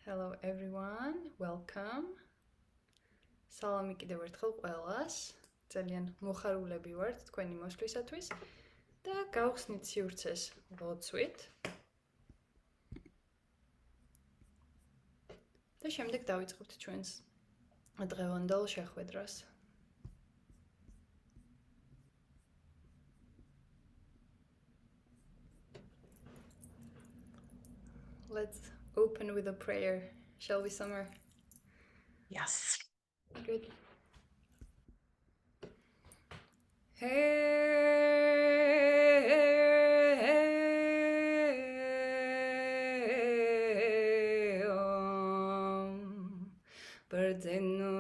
Hello everyone, welcome. Salami კიდევ ერთხელ ყველას. ძალიან მოხარულები ვართ თქვენი მოსვლისათვის და გავხსნით სივრცეს ლოცვით. და შემდეგ დავიწყებთ ჩვენს დღევანდელ შეხვედრას. Let's open with a prayer. Shall we, Summer? Yes. Good. Bრძენო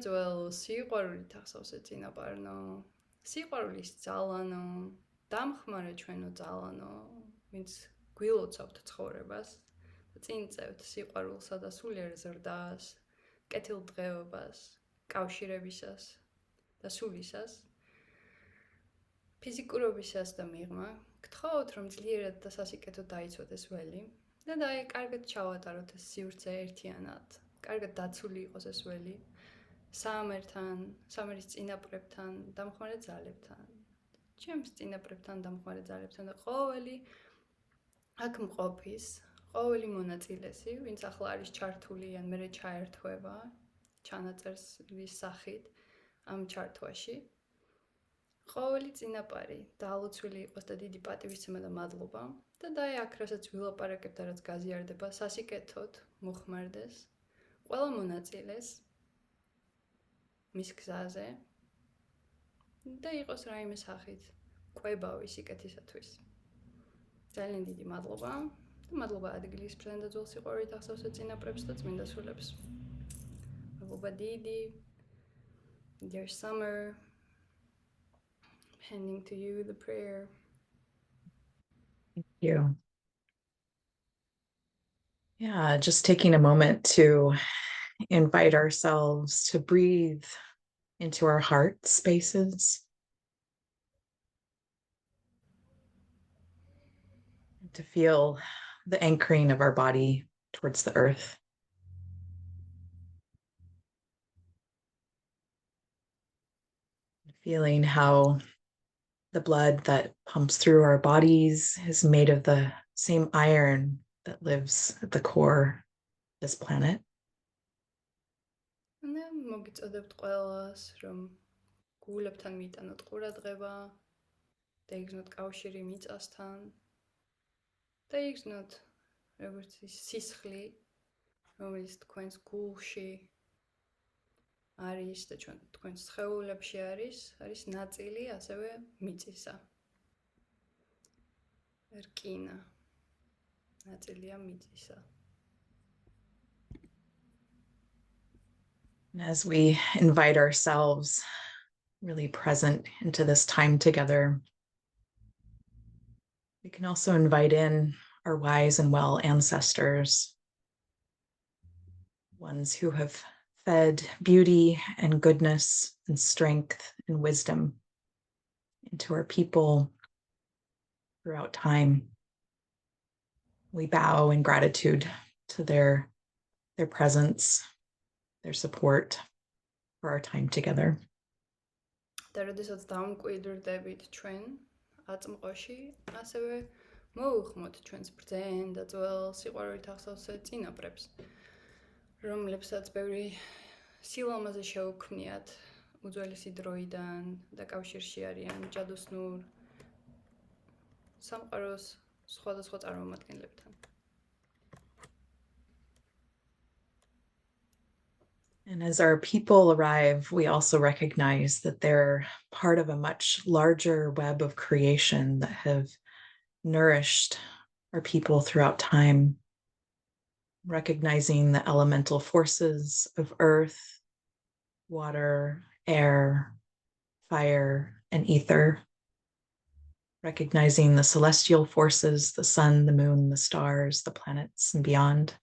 ძველ სიყვარულით ახსოვსე წინაპარნო, სიყვარულის ძალანო, დამხმარე ჩვენო ძალანო, ვინც გვილოცავთ ცხოვრებას და წინ წევთ სიყვარულსა და სულიერ ზრდას, კეთილდღეობას, კავშირებისას და სულისას, ფიზიკურობისას და მიღმა, გთხოვთ რომ ძლიერად და სასიკეთოდ დაიცვათ ეს ველი და კარგად ჩავატაროთ ეს სივრცე ერთიანად, კარგად დაცული იყოს ეს ველი. სამერთან, სამერის წინაპრებთან, დამხმარე ძალებთან, ჩემს წინაპრებთან, დამხმარე ძალებთან და ყოველი აქ მყოფის, ყოველი მონაწილესი, ვინც ახლა არის ჩართული ან მერე ჩაერთვება ჩანაწერის სახით ამ ჩართვაში. ყოველი წინაპარი დაალოცვილი იყოს და დიდი პატივისცემა და მადლობა და აქ რასაც ვილაპარაკებთ და რაც გაზიარდება, სასიკეთოდ მოხმარდეს ყველა მონაწილეს მის გზაზე და იყოს რაიმე სახით კვებავი სიკეთისათვის. ძალიან დიდი მადლობა და მადლობა ადგილის ბრძენ და ძველ სიყვარულით ახსოვსე წინაპრებს და წმინდა სულებს. მადლობა დიდი. Dear Summer, handing to you the prayer. Thank you. Yeah, just taking a moment to invite ourselves to breathe into our heart spaces, to feel the anchoring of our body towards the earth. Feeling how the blood that pumps through our bodies is made of the same iron that lives at the core of this planet. და მოგიწოდებთ ყველას, რომ გულებთან მიიტანოთ ყურადღება და იგრძნოთ კავშირი მიწასთან და იგრძნოთ როგორც ის სისხლი, რომელიც თქვენს გულში არის და თქვენს სხეულებში არის ნაწილი ასევე მიწისა. რკინა ნაწილია მიწისა. And as we invite ourselves really present into this time together, we can also invite in our wise and well ancestors, ones who have fed beauty and goodness and strength and wisdom into our people throughout time. We bow in gratitude to their presence, their support for our time together. და როდესაც დავმკვიდრდებით ჩვენ აწმყოში, ასევე მოუხმოთ ჩვენს ბრძენ და ძველ სიყვარულით ახსოვსე წინაპრებს, რომლებსაც ბევრი სილამაზე შეუქმნიათ უძველესი დროიდან და კავშირში არიან ჯადოსნურ სამყაროს სხვადასხვა წარმომადგენლებთან. And as our people arrive, we also recognize that they're part of a much larger web of creation that have nourished our people throughout time, recognizing the elemental forces of earth, water, air, fire, and ether, recognizing the celestial forces, the sun, the moon, the stars, the planets, and beyond,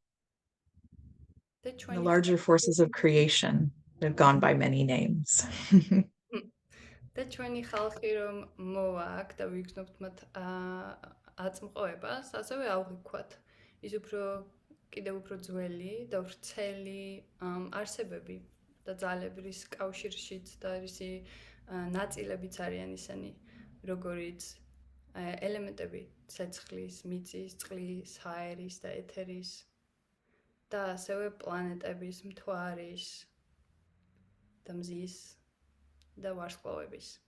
The and the 20 larger forces of creation that have gone by many names. და ჩვენი ხალხი რომ მოვა აქ და ვიგრძნობთ მათ აწმყოებას, ასევე ავღიქვათ. ის უფრო კიდევ უფრო ძველი და ვრცელი არსებები და ძალები, რის კავშირშიც და რისი ნაწილებიც არიან ისინი, როგორიც ელემენტები ცეცხლის, მიწის, წყლის, ჰაერის და ეთერის და ასევე პლანეტების, მთვარის და მზის და ვარსკვლავების.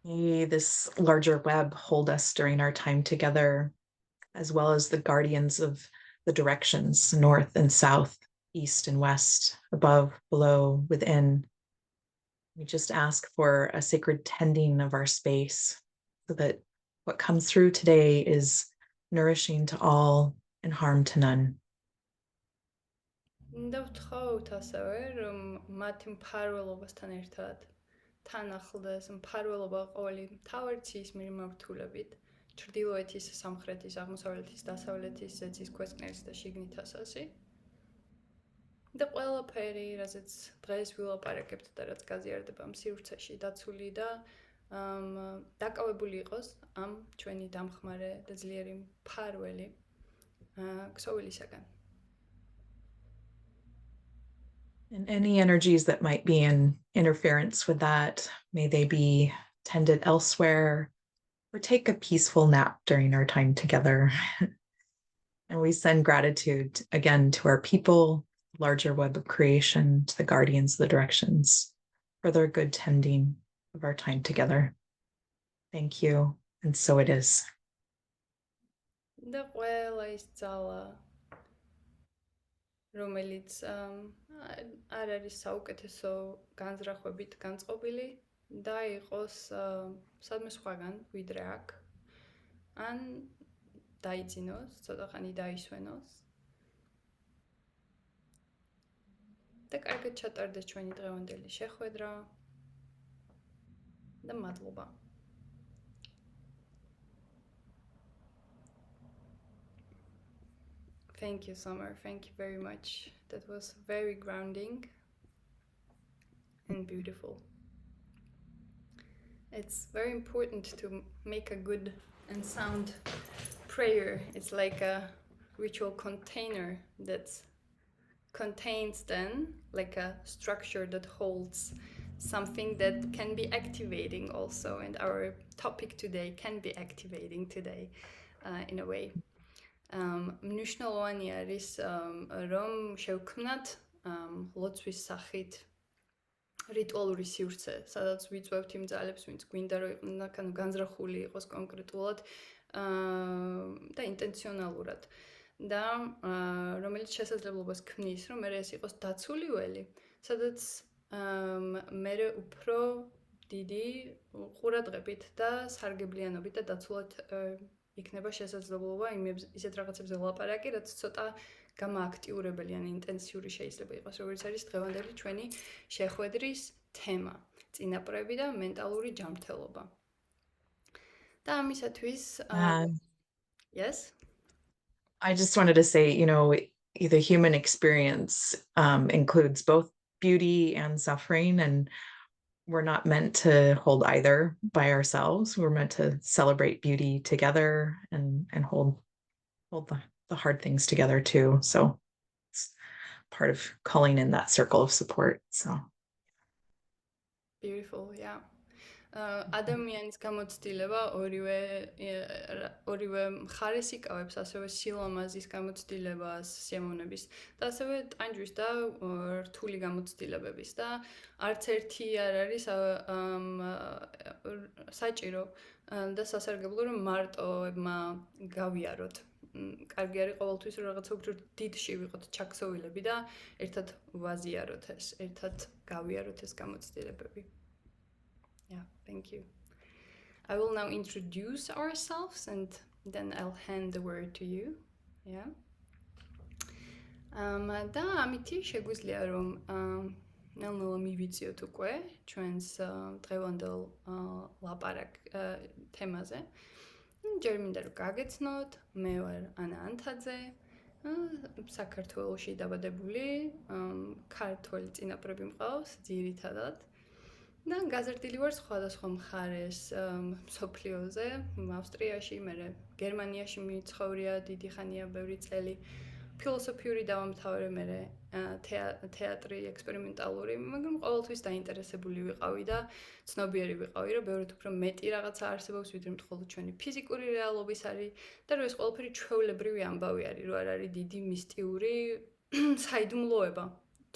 May this larger web hold us during our time together, as well as the guardians of the directions, north and south, east and west, above, below, within. We just ask for a sacred tending of our space so that what comes through today is nourishing to all and harm to none. და ვთხოვთ ასევე, რომ მათი მფარველობასთან ერთად თან ახლდეს მფარველობა ყოველი მთავარციის მიმართულებით, ჩრდილოეთის, სამხრეთის, აღმოსავლეთის, დასავლეთის, ზეცის, ქვესკნერის და შიგნით ასასი. და ყველაფერი, რასაც დღეს ვილაპარაკებთ და რაც გაზიარდება სივრცეში დაცული და დაკავებული იყოს ამ ჩვენი დამხმარე და ძლიერი მფარველი ქსოვილისაგან. And any energies that might be in interference with that, may they be tended elsewhere or take a peaceful nap during our time together. And we send gratitude again to our people, larger web of creation, to the guardians of the directions for their good tending of our time together. Thank you. And so it is. და ყველა ის ძალა, რომელიც არ არის საუკეთესო განზრახვებით განწყობილი და იყოს სადმე სხვაგან ვიდრე აქ, ან დაიძინოს, ცოტა ხანი დაისვენოს. და კარგად ჩატარდეს ჩვენი დღევანდელი შეხვედრა და მადლობა. Thank you, Summer. Thank you very much. That was very grounding and beautiful. It's very important to make a good and sound prayer. It's like a ritual container that contains then like a structure that holds something that can be activating also. And our topic today can be activating today in a way. მნიშვნელოვანი არის რომ შევქმნათ ლოცვის სახით რიტუალური სივრცე, სადაც ვიწვევთ იმ ძალებს, ვინც გვინდა რომ იყვნენ განზრახული იყოს კონკრეტულად და ინტენციონალურად და რომელიც შესაძლებლობას ქმნის, რომ მე ეს იყოს დაცული ველი, სადაც მე უფრო დიდი ყურადღებით და სარგებლიანობით და დაცულად იქნება შესაძლებლობა ისეთ რაღაცებზე ვლაპარაკი, რაც ცოტა გამააქტიურებელი ან ინტენსიური შეიძლება იყოს, როგორც არის დღევანდელი ჩვენი შეხვედრის თემა, წინაპრები და მენტალური ჯანმრთელობა. და ამისათვის Yes? I just wanted to say, the human experience includes both beauty and suffering, and we're not meant to hold either by ourselves. We're meant to celebrate beauty together and hold the hard things together too. So it's part of calling in that circle of support. So beautiful, yeah. ადამიანის გამოცდილება ორივე მხარეს იკავებს, ასევე სილამაზის გამოცდილებას, სიამოვნების და ასევე ტანჯვის და რთული გამოცდილებების და არც ერთი არ არის საჭირო და სასარგებლო რომ მარტოებმა გავიაროთ კარგი არის ყოველთვის რომ რაღაცა უფრო დიდში ვიყოთ ჩაქსოვილები და ერთად ვაზიაროთ ეს, ერთად გავიაროთ ეს გამოცდილებები. Yeah, thank you. I will now introduce ourselves and then I'll hand the word to you. Yeah. და ამითი შეგვიძლია რომ ნელ-ნელა მივიწიოთ უკვე ჩვენს დღევანდელ ლაპარაკ თემაზე. ჯერ მინდა რომ გაგეცნოთ, მე ვარ ანა ანთაძე, საქართველოში დაბადებული, ქართველი წინაპრები მყავს ძირითადად. და გაზრდილი ვარ სხვადასხვა მხარეს მსოფლიოზე, ავსტრიაში, მერე გერმანიაში მიცხოვრია დიდი ხანია, ბევრი წელი. ფილოსოფიური დავამთავრე, მერე თეატრი ექსპერიმენტალური, მაგრამ ყოველთვის დაინტერესებული ვიყავი და ცნობიერი ვიყავი, რომ ბევრად უფრო მეტი რაღაცა არსებობს, ვიდრე მხოლოდ ჩვენი ფიზიკური რეალობის არის და რომ ეს ყველაფერი ჩვეულებრივი ამბავი არის, რომ არ არის დიდი მისტიური საიდუმლოება.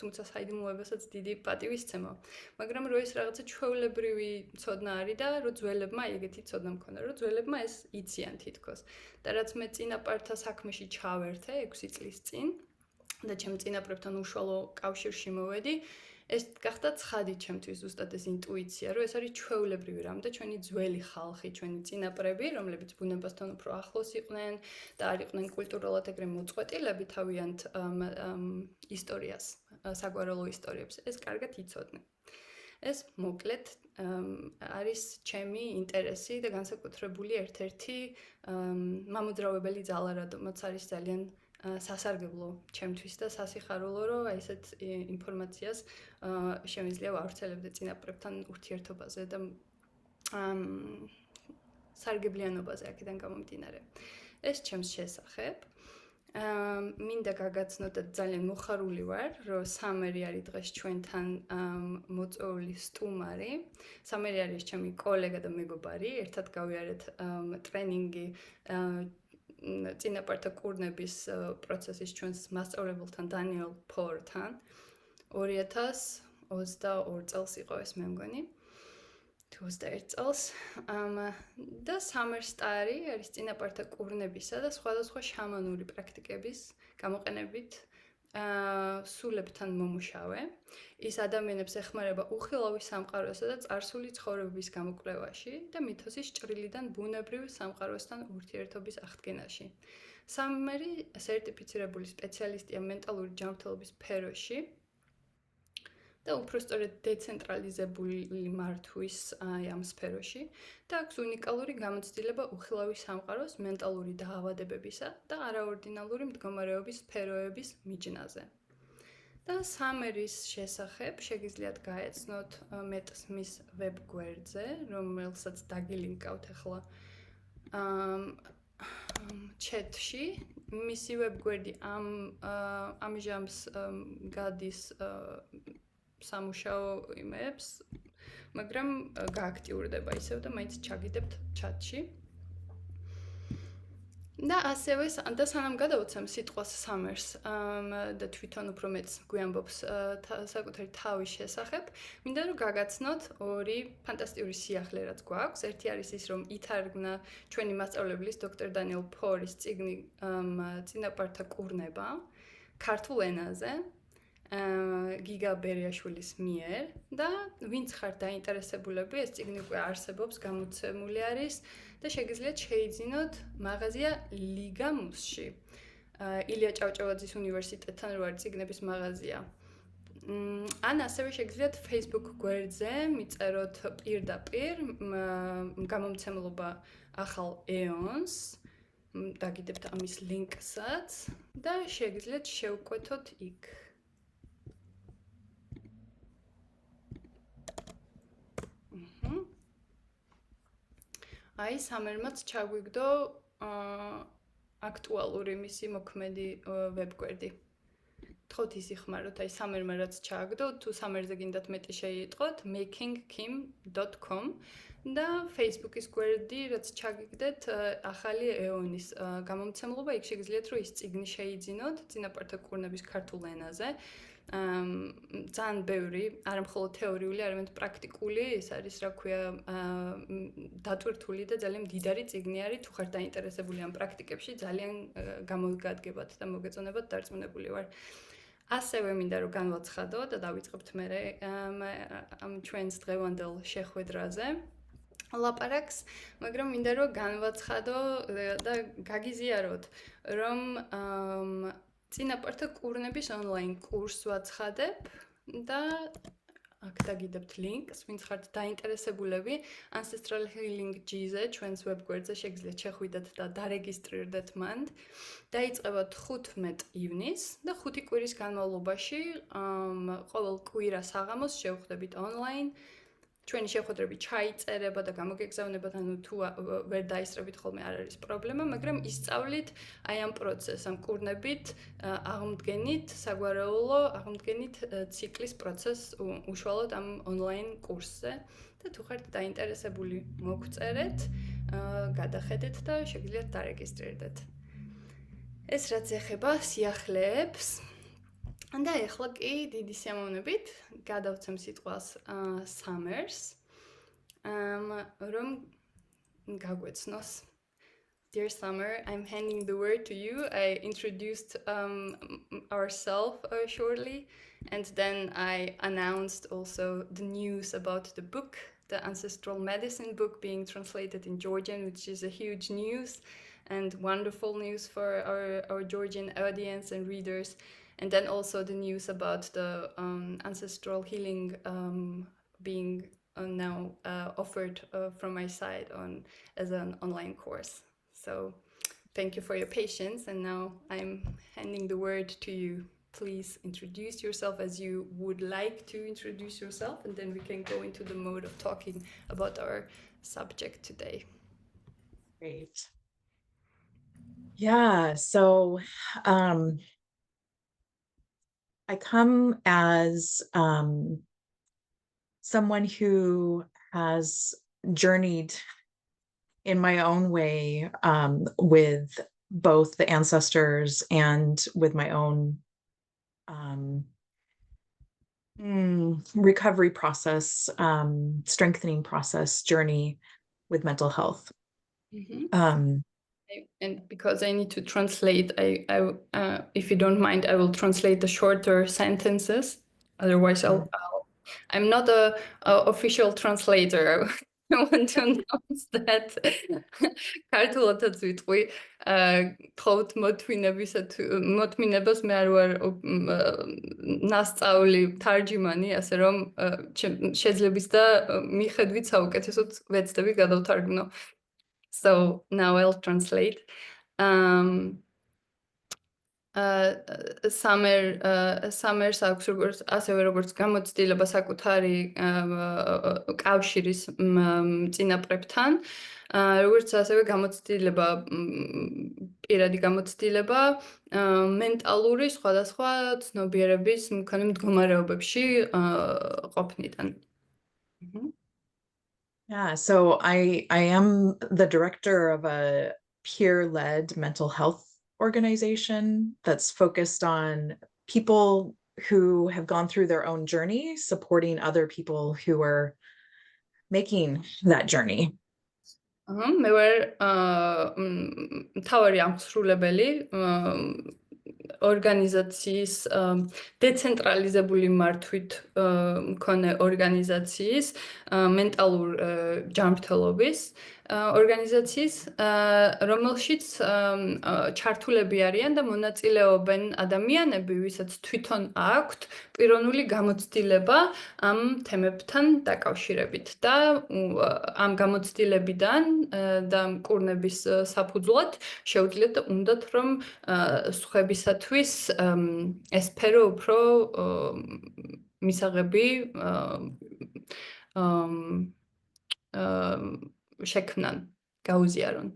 თუმცა საიდუმლოებასაც დიდი პატივისცემა, მაგრამ რომ ეს რაღაცა ჩვეულებრივი ცოდნა არის და რომ ძველებმა ეგეთი ცოდნა მქონდა, რომ ძველებმა ეს იციან თითქოს. და რაც მე წინაპართა საქმეში ჩავერთე 6 წლის წინ და ჩემ წინაპრებთან უშუალო კავშირში მოვედი, ეს გახდა ცხადი ჩემთვის ზუსტად ეს ინტუიცია, რომ ეს არის ჩვეულებრივი რამ და ჩვენი ძველი ხალხი, ჩვენი წინაპრები, რომლებიც ბუნებასთან უფრო ახლოს იყვნენ და არ იყვნენ კულტურულად ეგრე მოწყვეტილები თავიანთ ისტორიას, საგვარეულო ისტორიებს, ეს კარგად იცოდნენ. ეს მოკლედ არის ჩემი ინტერესი და განსაკუთრებული ერთ-ერთი მამოძრავებელი ძალა, რადგანაც არის ძალიან სასარგებლო ჩემთვის და სასიხარულო, რომ აი ესეთ ინფორმაციას შემიძლია ვავრცელებდე წინაპრებთან ურთიერთობაზე და სარგებლიანობაზე აქედან გამომდინარე. ეს ჩემს შესახებ. მინდა გაგაცნოთ და ძალიან მოხარული ვარ, რომ სამერი არის დღეს ჩვენთან მოწვეული სტუმარი. სამერი არის ჩემი კოლეგა და მეგობარი, ერთად გავიარეთ ტრენინგი წინაპართა კურნების პროცესის ჩვენს მასწავლებელთან დანიელ ფორთან 2022 წელს იყო ეს მე მგონი. 21 წელს და სამერსტარი არის წინაპართა კურნებისა და სხვადასხვა შამანური პრაქტიკების გამოყენებით სულებთან მომუშავე. ის ადამიანებს ეხმარება უხილავი სამყაროსა და წარსული ცხოვრების გამოკვლევაში და მითოსის ჭრილიდან ბუნებრივ სამყაროსთან ურთიერთობის აღდგენაში. სამერი სერტიფიცირებული სპეციალისტია მენტალური ჯანმრთელობის სფეროში და უფრო სწორედ დეცენტრალიზებული მართვის ამ სფეროში და აქვს უნიკალური გამოცდილება უხილავი სამყაროს მენტალური დაავადებებისა და არაორდინალური მდგომარეობის სფეროების მიჯნაზე. და სამერის შესახებ შეგიძლიათ გაეცნოთ მეტს მის ვებგვერდზე, რომელსაც დაგილინკავთ ახლა ჩეტში. მისი ვებგვერდი ამჟამს გადის სამუშაო იმებს, მაგრამ გააქტიურდება ისევ და მაინც ჩაგიდებთ ჩატში. და ასევე და სანამ გადავოცემ სიტყვას სამერს და თვითონ უფრო მეც გვიამბობს საკუთარი თავის შესახებ, მინდა რომ გაგაცნოთ ორი ფანტასტიკური სიახლე რაც გვაქვს. ერთი არის ის, რომ ითარგმნა ჩვენი მასწავლებლის დოქტორ დანიელ ფორის წიგნი წინაპართა კურნება ქართულ ენაზე. გიგა ბერიაშვილის მიერ და ვინც ხართ დაინტერესებულები, ეს წიგნი უკვე არსებობს, გამოცემული არის და შეგიძლიათ შეიძინოთ მაღაზია ლიგამუსში. ილია ჭავჭავაძის უნივერსიტეტთან რო არის წიგნების მაღაზია. ან ასევე შეგიძლიათ Facebook გვერდზე მიწეროთ პირდაპირ გამომცემლობა ახალ ეონს, დაგიდებთ ამის ლინკსაც და შეგიძლიათ შევკვეთოთ იქ. აი სამერმაც ჩაგვიგდო აქტუალური მისი მოქმედი ვებგვერდი. თხოვთ ისიხმაროთ, აი სამერმა რაც ჩააგდო, თუ სამერზე გინდათ მეტი შეიტყოთ, makingkim.com და Facebook-ის გვერდი, რაც ჩაგიგდეთ, ახალი ეონის გამომცემლობა, იქ შეგიძლიათ რომ ის წიგნი შეიძინოთ წინაპართა კურნების ქართულ ენაზე. ძალიან ბევრი, არა მხოლოდ თეორიული, არამედ პრაქტიკული, ეს არის, რა ქვია, დატვირთული და ძალიან მდიდარი წიგნი არის, თუ ხართ დაინტერესებული ამ პრაქტიკებში, ძალიან გამოგადგებათ და მოგეწონებათ, დარწმუნებული ვარ. ასევე მინდა რომ განვაცხადო და დავიწყებთ მე ამ ჩვენს დღევანდელ შეხვედრაზე. ლაპარაკს, მაგრამ მინდა რომ განვაცხადო და გაგიზიაროთ, რომ წინაპართა კურნების ონლაინ კურსს ვაცხადებ და აქ დაგიდებთ ლინკს, ვინც ხართ დაინტერესებულები Ancestral Healing G-ზე, ჩვენს ვებგვერდზე შეგიძლიათ შეხვიდეთ და დარეგისტრირდეთ მანდ. დაიწყება 15 ივნისს და 5 კვირის განმავლობაში ყოველ კვირა საღამოს შევხვდებით ონლაინ. ჩვენი შეხვედრები ჩაიწერება და გამოგეგზავნებათ, ანუ თუ ვერ დაისწრებით ხოლმე არ არის პრობლემა, მაგრამ ისწავლით აი ამ პროცესს, ამ კურნებით აღმდგენით, საგვარეულო აღმდგენით ციკლის პროცესს უშუალოდ ამ ონლაინ კურსზე და თუ ხართ დაინტერესებული, მოგწერეთ, გადახედეთ და შეგიძლიათ დარეგისტრირდეთ. ეს რაც ეხება სიახლეებს. და ეხლა კი დიდი სიამოვნებით გადავცემ სიტყვას Summers, რომ გაგვეცნოს. Dear Summer, I'm handing the word to you. I introduced ourselves shortly, and then I announced also the news about the book, the Ancestral Medicine book being translated in Georgian, which is a huge news and wonderful news for our Georgian audience and readers. And then also the news about the ancestral healing being now offered from my side as an online course. So thank you for your patience, and now I'm handing the word to you. Please introduce yourself as you would like to introduce yourself, and then we can go into the mode of talking about our subject today. Great. Yeah, so I come as someone who has journeyed in my own way with both the ancestors and with my own recovery process, strengthening process, journey with mental health. And because I need to translate, if you don't mind, I will translate the shorter sentences. Otherwise, I'm not a official translator. I want to announce that. ქართულადაც ვიტყვი, თხოვთ მოთმინებას, მე არ ვარ ნასწავლი თარჯიმანი, ასე რომ შეძლების და მიხედვით საუკეთესოდ ვეცდები გადავთარგმნო. So now I'll translate. Summers აქვს ასევე როგორც გამოცდილება საკუთარი კავშირის წინაპრებთან, როგორც ასევე გამოცდილება, პირადი გამოცდილება მენტალური სხვადასხვა ცნობიერების მქონე მდგომარეობებში ყოფნიდან. Yeah, so I am the director of a peer-led mental health organization that's focused on people who have gone through their own journey, supporting other people who are making that journey. მე ვარ მთავარი აღმსრულებელი ორგანიზაციის დეცენტრალიზებული მართვით მქონე ორგანიზაციის მენტალურ ჯანმრთელობის ორგანიზაციის, რომელშიც ჩართულები არიან და მონაწილეობენ ადამიანები, ვისაც თვითონ აქვთ პიროვნული გამოცდილება ამ თემებთან დაკავშირებით და ამ გამოცდილებიდან და კურნების საფუძვლად შეუძლიათ და უნდათ რომ სხვებისათვის ეს სფერო უფრო მისაღები შექმნან, გაუზიარონ.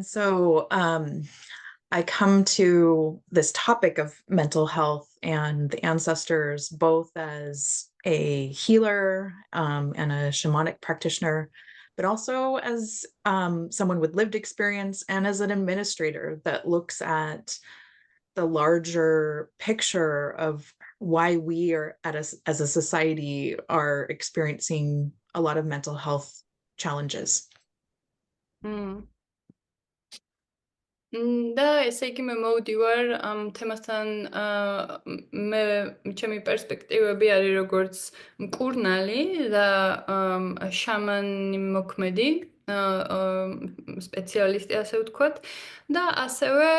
So I come to this topic of mental health and the ancestors both as a healer and a shamanic practitioner, but also as someone with lived experience and as an administrator that looks at the larger picture of why we are as a society are experiencing a lot of mental health challenges. და ესე იგი მე მოვდივარ ამ თემასთან მე ჩემი პერსპექტივები არის როგორც მკურნალი და შამანი მოქმედი სპეციალისტი ასე ვთქვათ და ასევე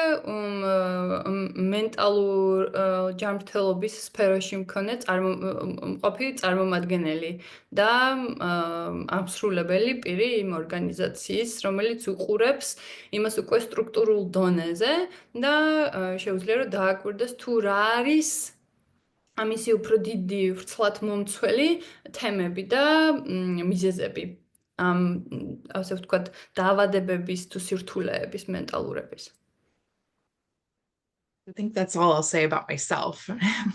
მენტალურ ჯანმრთელობის სფეროში მქონე მყოფი წარმომადგენელი და ამსრულებელი პირი იმ ორგანიზაციის, რომელიც უყურებს იმას უკვე სტრუქტურულ დონეზე და შეუძლია რომ დააკვირდეს თუ რა არის ამისი უფრო დიდი ვრცლად მომცველი თემები და მიზეზები. ასე ვთქვათ, დაავადებების თუ სირთულეების მენტალურების. I think that's all I'll say about myself,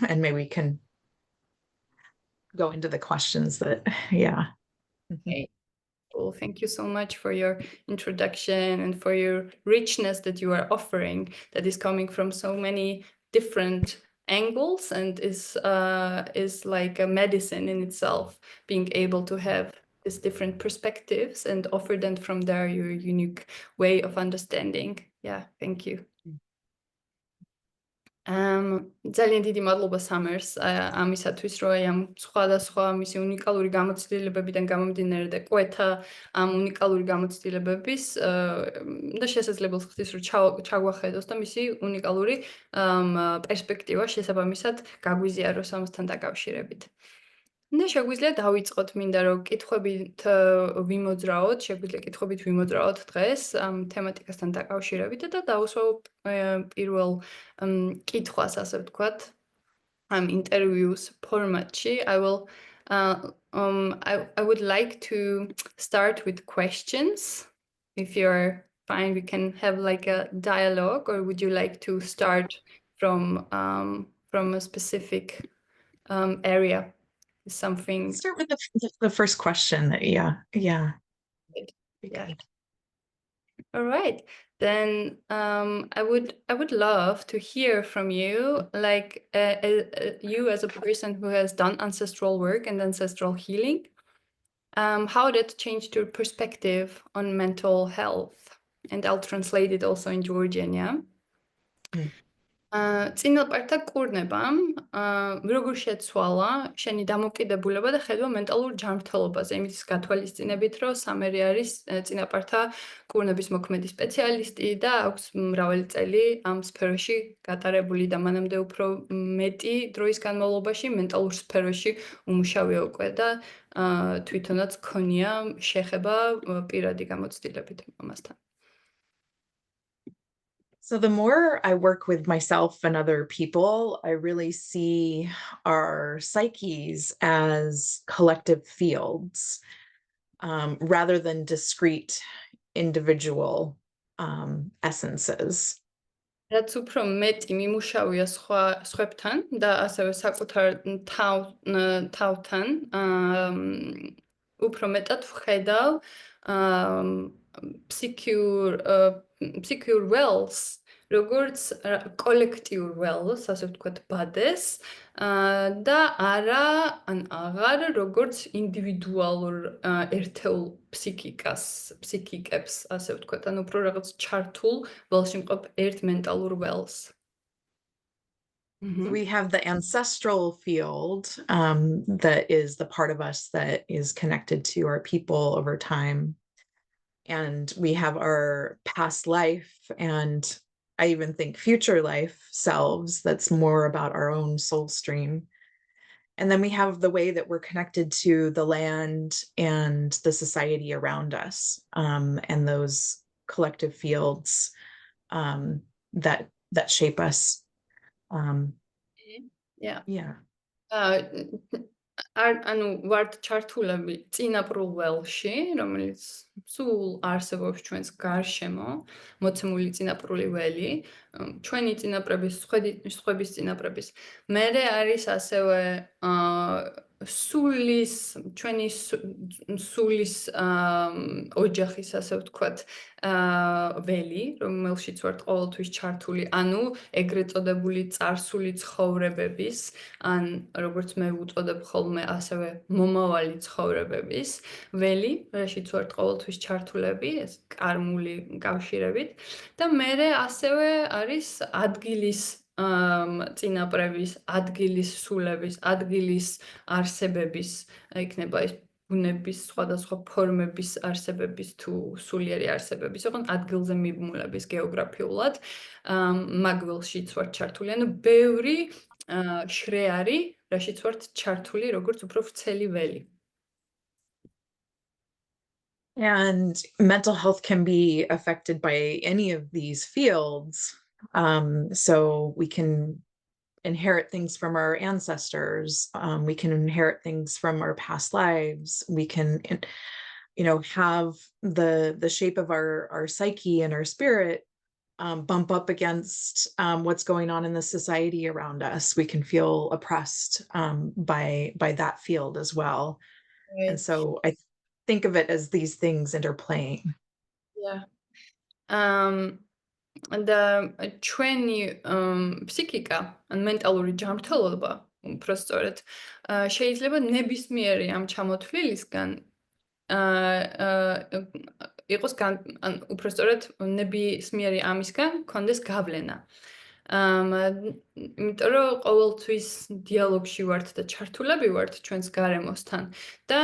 and maybe we can go into the questions that, yeah. Okay. Well, thank you so much for your introduction and for your richness that you are offering, that is coming from so many different angles and is like a medicine in itself, being able to have these different perspectives and offer them from there your unique way of understanding. Yeah, thank you. ძალიან დიდი მადლობა სამერს ამისათვის, რომ აი ამ სხვადასხვა მისი უნიკალური გამოცდილებებიდან გამომდინარე და კვეთა ამ უნიკალური გამოცდილებების და შესაძლებელს ხდის, რომ ჩაგვახედოს და მისი უნიკალური პერსპექტივა შესაბამისად გაგვიზიაროს ამასთან დაკავშირებით. და შეგვიძლია დავიწყოთ, მინდა რომ კითხვებით ვიმოძრაოთ დღეს ამ თემატიკასთან დაკავშირებით და დავუსვავ პირველ კითხვას, ასე ვთქვათ, ამ ინტერვიუს ფორმატში. I would like to start with questions. If you're fine, we can have like a dialogue, or would you like to start from a specific area? Something. Start with the first question. Yeah. Yeah. All right. Then I would love to hear from you, like you as a person who has done ancestral work and ancestral healing, how that changed your perspective on mental health. And I'll translate it also in Georgian, yeah? წინაპართა კურნებამ როგორ შეცვალა შენი დამოკიდებულება და ხედვა მენტალურ ჯანმრთელობაზე, იმის გათვალისწინებით, რომ სამერი არის წინაპართა კურნების მოქმედი სპეციალისტი და აქვს მრავალი წელი ამ სფეროში გატარებული და მანამდე უფრო მეტი დროის განმავლობაში მენტალურ სფეროში უმუშავია უკვე და თვითონაც ქონია შეხება პირადი გამოცდილებით ამასთან. So the more I work with myself and other people, I really see our psyches as collective fields rather than discrete individual essences. რაც უფრო მეტი მიმუშავია სხვებთან და ასევე საკუთარ თავთან, უფრო მეტად ვხედავ psychic wells, როგორც კოლექტიურ wells, ასე ვთქვათ, ბადეს და აღარ როგორც ინდივიდუალურ ერთეულ ფსიქიკებს, ასე ვთქვათ, ანუ უფრო რაღაც ჩართულ ველში მყოფ ერთ მენტალურ wells. We have the ancestral field that is the part of us that is connected to our people over time. And we have our past life, and I even think future life selves that's more about our own soul stream. And then we have the way that we're connected to the land and the society around us, and those collective fields that shape us. Yeah. ანუ ვართ ჩართულები წინაპრულ ველში, რომელიც სულ არსებობს ჩვენს გარშემო, მოცემული წინაპრული ველი, ჩვენი წინაპრების, სხვების წინაპრების. მერე არის ასევე სულის ჩვენი სულის ოჯახის ასე ვთქვათ ველი, რომელშიც ვართ ყოველთვის ჩართული, ანუ ეგრეთ წოდებული წარსული ცხოვრებების, ან როგორც მე ვუწოდებ ხოლმე, ასევე მომავალი ცხოვრებების ველი, რაშიც ვართ ყოველთვის ჩართულები, ეს კარმული კავშირებით და მერე ასევე არის ადგილის წინაპრების, ადგილის სულების, ადგილის არსებების, იქნება ეს ბუნების სხვადასხვა ფორმების არსებების თუ სულიერი არსებების, ოღონდ ადგილზე მიმულების გეოგრაფიულად მაგველშიც ვართ ჩართული, ანუ ბევრი შრეარი, რაშიც ვართ ჩართული, როგორც უფრო ვრცელი ველი. And mental health can be affected by any of these fields. So we can inherit things from our ancestors. We can inherit things from our past lives. We can, have the shape of our psyche and our spirit bump up against what's going on in the society around us. We can feel oppressed by that field as well. And so I think of it as these things interplaying. Yeah. და ჩვენი ფსიქიკა, ან მენტალური ჯანმრთელობა, უფრო სწორედ, შეიძლება ნებისმიერი ამ ჩამოთვლილისგან იყოს ან უფრო სწორედ ნებისმიერი ამისგან გქონდეს გავლენა. იმიტომ რომ ყოველთვის დიალოგში ვართ და ჩართულები ვართ ჩვენს გარემოსთან და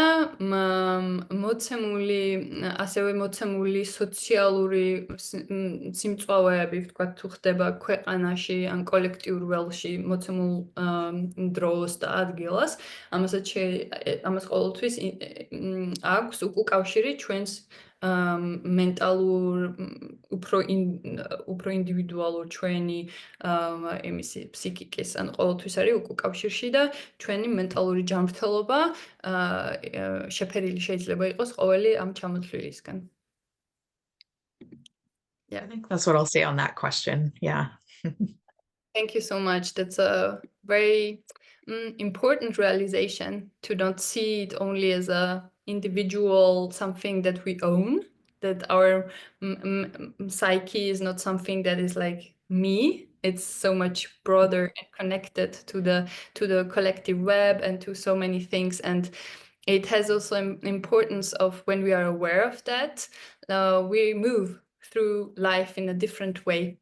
ასევე მოცემული სოციალური სიმწვავეები, ვთქვათ, თუ ხდება ქვეყანაში ან კოლექტიურ ველში მოცემულ დროს და ადგილას, ამას ყოველთვის აქვს უკავშირი ჩვენს მენტალურ, უფრო ინდივიდუალურ ჩვენი იმისი ფსიქიკის, ან ყოველთვის არის უკავშირში და ჩვენი მენტალური ჯანმრთელობა შეფერილი შეიძლება იყოს ყოველი ამ ჩამოთვლილისგან. Yeah, I think that's what I'll say on that question. Yeah. Thank you so much. That's a very important realization, to not see it only as a individual, something that we own, that our psyche is not something that is like me. It's so much broader and connected to the collective web and to so many things. And it has also an importance of, when we are aware of that, we move through life in a different way.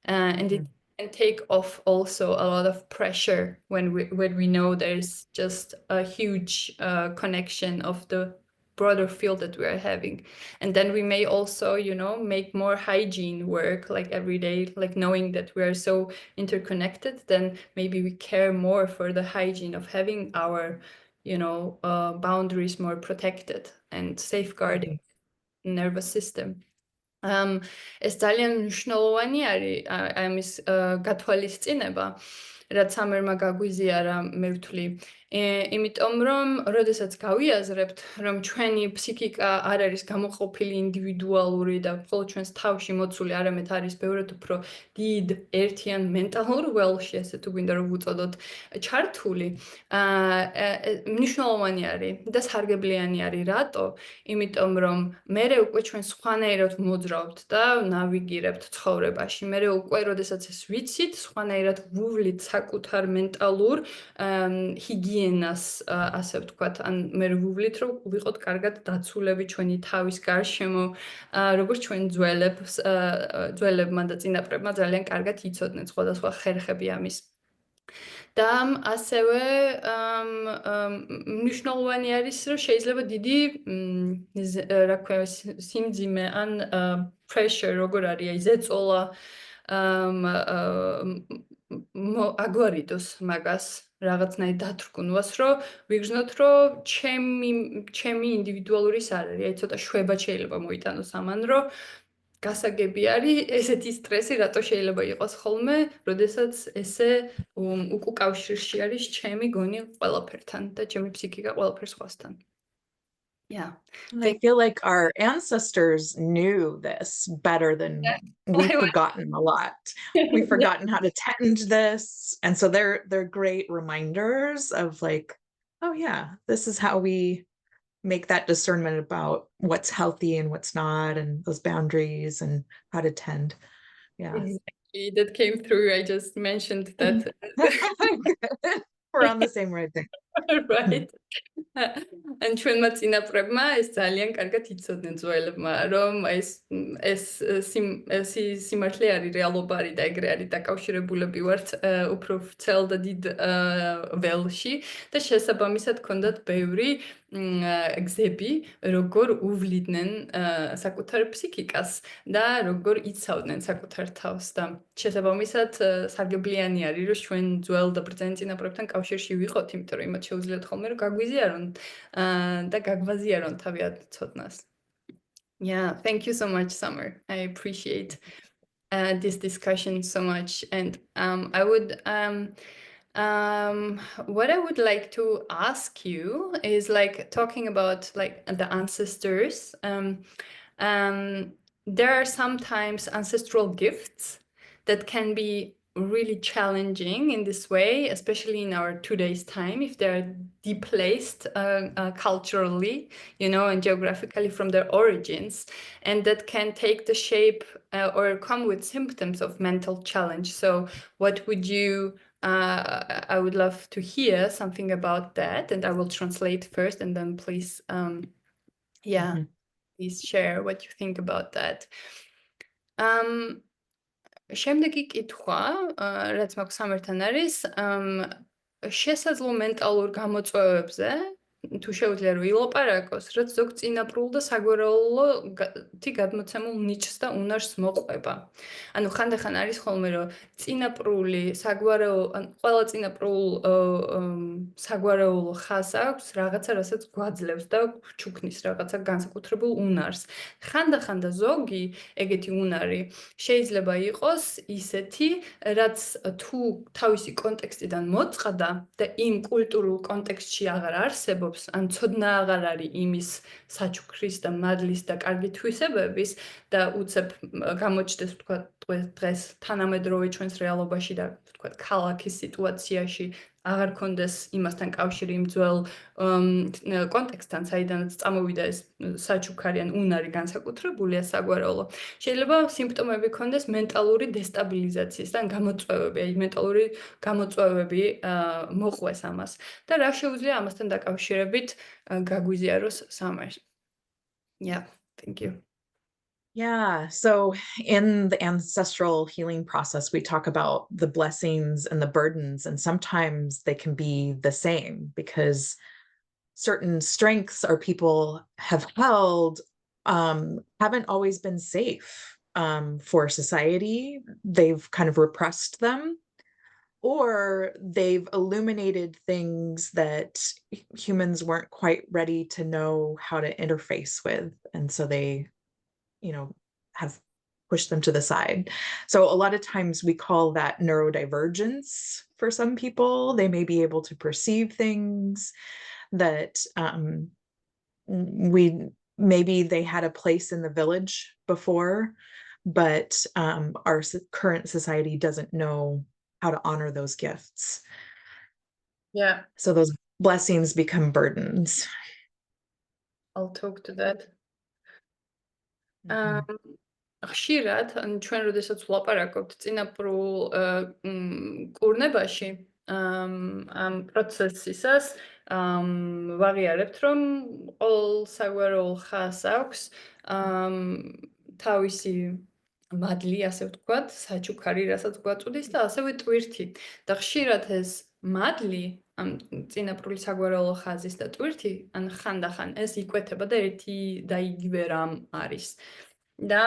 And it can take off also a lot of pressure when we know there's just a huge connection of the broader field that we are having. And then we may also, make more hygiene work, like every day, like knowing that we are so interconnected, then maybe we care more for the hygiene of having our, boundaries more protected and safeguarding nervous system. ეს ძალიან მნიშვნელოვანი არის ამის გათვალისწინება, რაც ამერმა გაგვიზიარა, მე ვთვლი. იმიტომ რომ, როდესაც გავიაზრებთ, რომ ჩვენი ფსიქიკა არ არის გამოყოფილი ინდივიდუალური და მხოლოდ ჩვენს თავში მოცული, არამედ არის ბევრად უფრო დიდ ერთიან მენტალურ ველში, ასე თუ გვინდა რომ ვუწოდოთ, ჩართული, მნიშვნელოვანი არის და სარგებლიანი არის. რატო? იმიტომ რომ მერე უკვე ჩვენ სხვანაირად მოძრავთ და ნავიგირებთ ცხოვრებაში. მერე უკვე, როდესაც ეს ვიცით, სხვანაირად ვუვლით საკუთარ მენტალურ ჰიგიენას, ასე ვთქვათ, ან მე ვუვლით, რომ ვიყოთ კარგად დაცულები ჩვენი თავის გარშემო, როგორც ჩვენ ძველებმა და წინაპრებმა ძალიან კარგად იცოდნენ სხვადასხვა ხერხები ამის. და ასევე მნიშვნელოვანი არის, რომ შეიძლება დიდი, რა ქვია, სიმძიმე ან pressure, როგორ არის, აი ზეწოლა აგვარიდოს მაგას, რაღაცნაირ დათრგუნვას, რომ ვიგრძნოთ, რომ ჩემი ინდივიდუალური ის არ არის, აი ცოტა შვება შეიძლება მოიტანოს ამან, რომ გასაგები არის ესეთი სტრესი, რატო შეიძლება იყოს ხოლმე, როდესაც ესე უკავშირში არის ჩემი გონი ყველაფერთან და ჩემი ფსიქიკა ყველაფერ სხვასთან. Yeah. And I feel like our ancestors knew this better than we've forgotten a lot. We've forgotten how to tend this. And so they're great reminders of like oh yeah, this is how we make that discernment about what's healthy and what's not, and those boundaries and how to tend. Yeah. Exactly. That came through. I just mentioned that. Good. We're on the same right thing. Right. ან ჩვენმა წინაპრებმა ეს ძალიან კარგად იცოდნენ ძველებმა, რომ ეს სიმართლე არის, რეალობა არის და ეგრე არის დაკავშირებულები ვართ უფრო ვრცელ და დიდ ველში და შესაბამისად ჰქონდათ ბევრი გზები, როგორ უვლიდნენ საკუთარ ფსიქიკას და როგორ იცავდნენ საკუთარ თავს და შესაბამისად სარგებლიანი არის, რომ ჩვენ ძველ და ბრძენ წინაპრებთან კავშირში ვიყოთ, იმიტომ რომ იმათ შეუძლიათ ხოლმე რომ გაგვიზიარონ და გაგვაზიარონ თავიანთ ცოდნას. Yeah, thank you so much, Summer. I appreciate this discussion so much, and I would what I would like to ask you is like talking about like the ancestors. There are sometimes ancestral gifts that can be really challenging in this way, especially in our today's time, if they're displaced culturally, you know, and geographically from their origins, and that can take the shape or come with symptoms of mental challenge. So what would you I would love to hear something about that, and I will translate first, and then please, please share what you think about that. შემდეგი კითხვა, რაც მაქვს სამერთან არის, შესაძლო მენტალურ გამოწვევებზე, თუ შეუძლია რომ ილაპარაკოს, რაც ზოგ წინაპრულ და საგვარეულოთი გადმოცემულ ნიჭს და უნარს მოყვება. ანუ ხანდახან არის ხოლმე რომ წინაპრული საგვარეულო, ან ყველა წინაპრულ საგვარეულო ხაზს აქვს რაღაცა, რასაც გვაძლევს და ჩუქნის რაღაცა განსაკუთრებულ უნარს. ხანდახან და ზოგი ეგეთი უნარი შეიძლება იყოს ისეთი, რაც თუ თავისი კონტექსტიდან მოწყდა და იმ კულტურულ კონტექსტში აღარ არსებობს, ან ცოდნა აღარ არის იმის საჩუქრის და მადლის და კარგი თვისებების და უცებ გამოჩნდეს ვთქვათ დღეს თანამედროვე ჩვენს რეალობაში და ვთქვათ ქალაქის სიტუაციაში აღარ კონდეს იმასთან კავშირი იმ ძველ კონტექსტთან, საიდანაც წამოვიდა ეს საჩუქარი ან უნარი განსაკუთრებულია საგვარეულო. შეიძლება სიმპტომები კონდეს მენტალური დესტაბილიზაციის და გამოწვევები, აი მენტალური გამოწვევები მოყვეს ამას. და რა შეუძლია ამასთან დაკავშირებით გაგვიზიაროს Summer. Yeah, thank you. Yeah, so in the ancestral healing process, we talk about the blessings and the burdens, and sometimes they can be the same because certain strengths our people have held haven't always been safe for society. They've kind of repressed them, or they've illuminated things that humans weren't quite ready to know how to interface with. And so they, you know, have pushed them to the side. So a lot of times we call that neurodivergence for some people. They may be able to perceive things that maybe they had a place in the village before, but our current society doesn't know how to honor those gifts. Yeah. So those blessings become burdens. I'll talk to that. ხშირად, ან ჩვენ როდესაც ვლაპარაკობთ წინაპრულ კურნებაში, ამ პროცესისას ვაღიარებთ, რომ ყოველ საგვარეულ ხაზს აქვს თავისი მადლი, ასე ვთქვათ, საჩუქარი, რასაც გვაწვდის და ასევე ტვირთი. და ხშირად ეს მადლი, ამ წინაპრული საგვარეულო ხაზის და ტვირთი, ან ხანდახან ეს იკვეთება და ერთი და იგივე რამ არის. და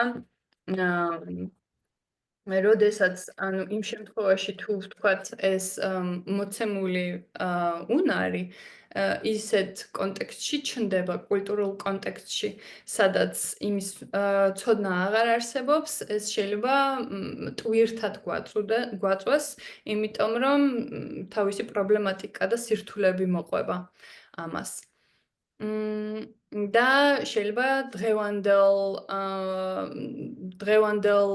როდესაც, ანუ იმ შემთხვევაში თუ ვთქვათ ეს მოცემული უნარი ისეთ კონტექსტში ჩნდება, კულტურულ კონტექსტში, სადაც იმის ცოდნა აღარ არსებობს, ეს შეიძლება ტვირთად გვაწვეს, იმიტომ რომ თავისი პრობლემატიკა და სირთულეები მოყვება ამას. და შეიძლება დღევანდელ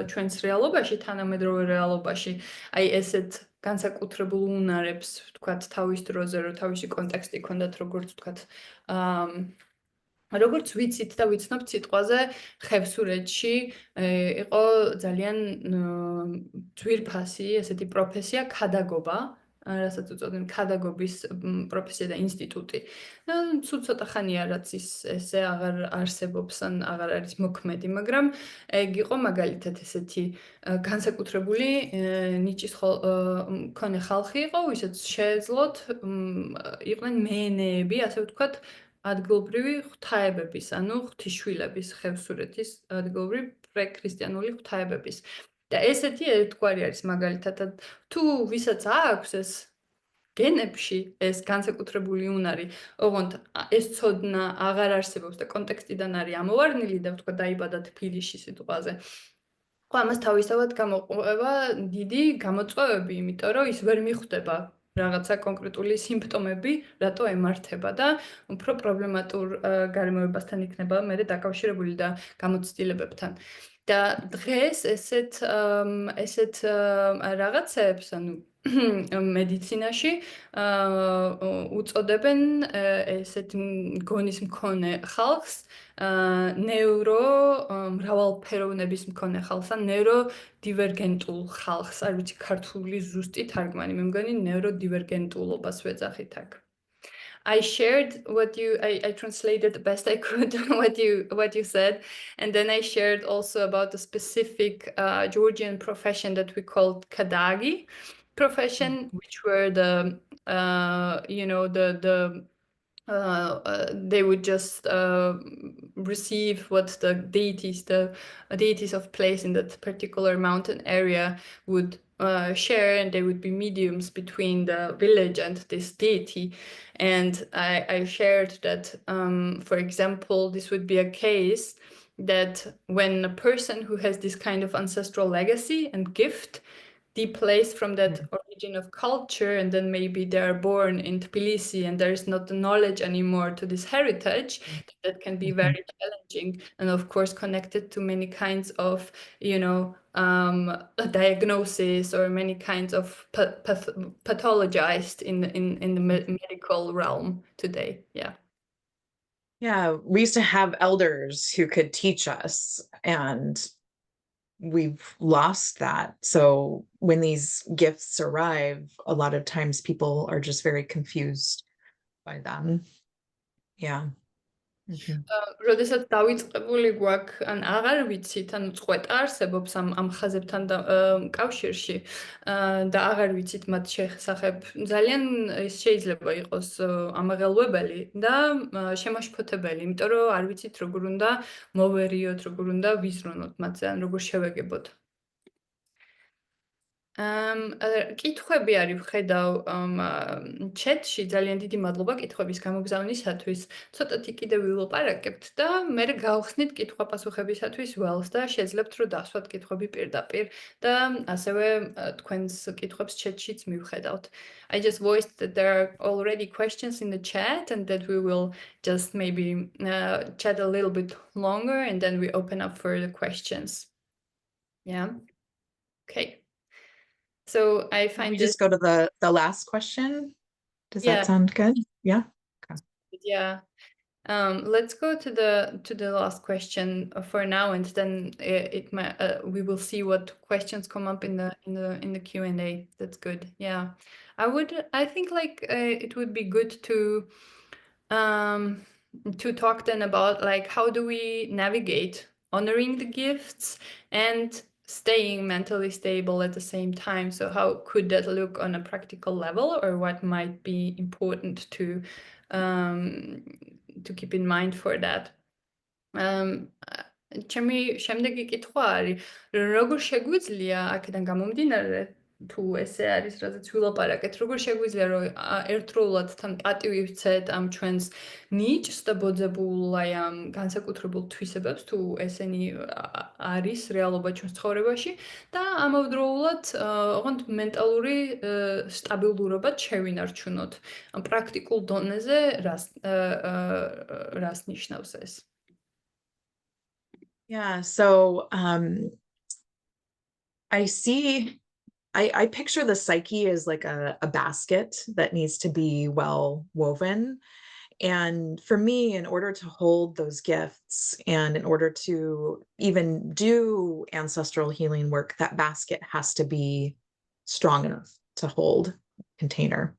ჩვენს რეალობაში, თანამედროვე რეალობაში, აი ესეთ განსაკუთრებულ უნარებს, ვთქვათ, თავის დროზე, რომ თავისი კონტექსტი ქონდათ, როგორც ვთქვათ, როგორც ვიცით და ვიცნობთ სიტყვაზე ხევსურეთში იყო ძალიან ძვირფასი ესეთი პროფესია ქადაგობა, რასაც უწოდებენ ქადაგობის პროფესია და ინსტიტუტი. და სულ ცოტა ხანია რაც ესე აღარ არსებობს ან აღარ არის მოქმედი, მაგრამ ეგ იყო მაგალითად ესეთი განსაკუთრებული ნიჭის მქონე ხალხი იყო, ვისაც შეეძლოთ იყვნენ მეენეები, ასე ვთქვათ, ადგილობრივი ღვთაებების, ანუ ღვთისშვილების, ხევსურეთის ადგილობრივი პრექრისტიანული ღვთაებების. და ესეთი ერთგვარი არის მაგალითად, თუ ვისაც აქვს ეს გენებში ეს განსაკუთრებული უნარი, ოღონდ ეს ცოდნა აღარ არსებობს და კონტექსტიდან არის ამოვარდნილი და ვთქვა დაიბადა თბილისში სიტყვაზე. ხო, ამას თავისთავად გამოყვება დიდი გამოწვევები, იმიტომ რომ ის ვერ მიხვდება რაღაცა კონკრეტული სიმპტომები, რატო ემართება და უფრო პრობლემატურ გარემოებასთან იქნება მერე დაკავშირებული და გამოცდილებებთან. და დღეს ესეთ რაღაცებს, ანუ მედიცინაში უწოდებენ ესეთ გონის მქონე ხალხს ნეურო მრავალფეროვნების მქონე ხალხს ან ნეიროდივერგენტულ ხალხს. არ ვიცი ქართული ზუსტი თარგმანი, მე მგონი ნეიროდივერგენტულობას ვეძახით აქ. I shared I translated the best I could what you said, and then I shared also about the specific Georgian profession that we called kadagi profession, which were the they would just receive what the deities of place in that particular mountain area would share, and they would be mediums between the village and this deity. And I shared that, for example, this would be a case that when a person who has this kind of ancestral legacy and gift displaced from that origin of culture, and then maybe they are born in Tbilisi and there is not the knowledge anymore to this heritage, that can be very challenging, and of course connected to many kinds of diagnosis or many kinds of pathologized in the medical realm today. Yeah, we used to have elders who could teach us, and we've lost that. So when these gifts arrive, a lot of times people are just very confused by them. Yeah. როდესაც დავიწყებული გვაქვს, ან აღარ ვიცით, ანუ წყვეტა არსებობს ამ ხაზებთან კავშირში და აღარ ვიცით მათ შესახებ, ძალიან ის შეიძლება იყოს ამაღელვებელი და შემაშფოთებელი, იმიტომ რომ არ ვიცით როგორ უნდა მოვერიოთ, როგორ უნდა ვიზრუნოთ მათზე, ან როგორ შევეგებოთ. კითხვები არის ვხედავ ჩეტში, ძალიან დიდი მადლობა კითხვების გამოგზავნისათვის. ცოტათი კიდევ ვილაპარაკებთ და მე გავხსნით კითხვა-პასუხებისათვის ველს და შეძლებთ რომ დასვათ კითხვები პირდაპირ და ასევე თქვენს კითხვებს ჩეტშიც მივხედავთ. I just voiced that there are already questions in the chat and that we will just maybe chat a little bit longer and then we open up for the questions. Yeah. Okay. So I find we just go to the last question. Does that sound good? Yeah. Okay. Yeah. Let's go to the last question for now, and then we will see what questions come up in the Q&A. That's good. Yeah. I think like it would be good to talk then about like how do we navigate honoring the gifts and staying mentally stable at the same time. So how could that look on a practical level, or what might be important to keep in mind for that? ჩემი შემდეგი კითხვა არის, როგორ შეგვიძლია აქედან გამომდინარე, თუ ესე არის, რადგან ვილაპარაკეთ, როგორ შეგვიძლია რომ ერთდროულად თან პატივი ვცეთ ამ ჩვენს ნიჭს და ბოძებულ აი ამ განსაკუთრებულ თვისებებს, თუ ესენი არის რეალობა ჩვენს ცხოვრებაში და ამავდროულად ოღონდ მენტალური სტაბილურობაც შევინარჩუნოთ. პრაქტიკულ დონეზე რას ნიშნავს ეს? Yeah, so I see I picture the psyche as like a basket that needs to be well woven. And for me, in order to hold those gifts and in order to even do ancestral healing work, that basket has to be strong enough to hold container.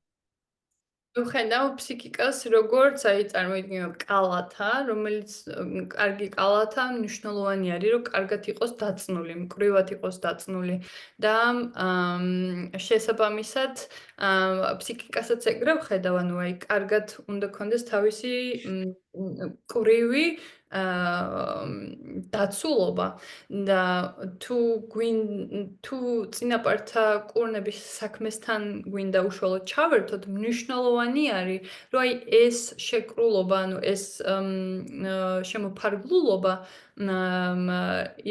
ვხედავ ფსიქიკას როგორც წარმოიდგინო კალათა, რომელიც კარგი კალათა მნიშვნელოვანი არის, რომ კარგად იყოს დაწნული, მკვრივად იყოს დაწნული და შესაბამისად ფსიქიკასაც ეგრე ვხედავ, ანუ აი კარგად უნდა ქონდეს თავისი მკვრივი დაცულობა და თუ წინაპართა კურნების საქმესთან გვინდა უშუალოდ ჩავერთოთ, მნიშვნელოვანი არის, რომ აი ეს შეკრულობა, ანუ ეს შემოფარგლულობა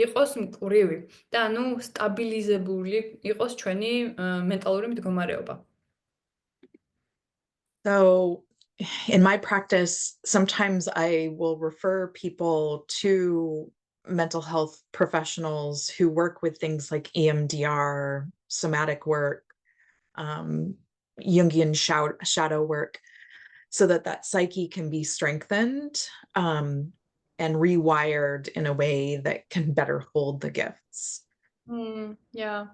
იყოს მკვრივი და ანუ სტაბილიზებული იყოს ჩვენი მენტალური მდგომარეობა. So, in my practice, sometimes I will refer people to mental health professionals who work with things like EMDR, somatic work, Jungian shadow work, so that that psyche can be strengthened and rewired in a way that can better hold the gifts. Yeah.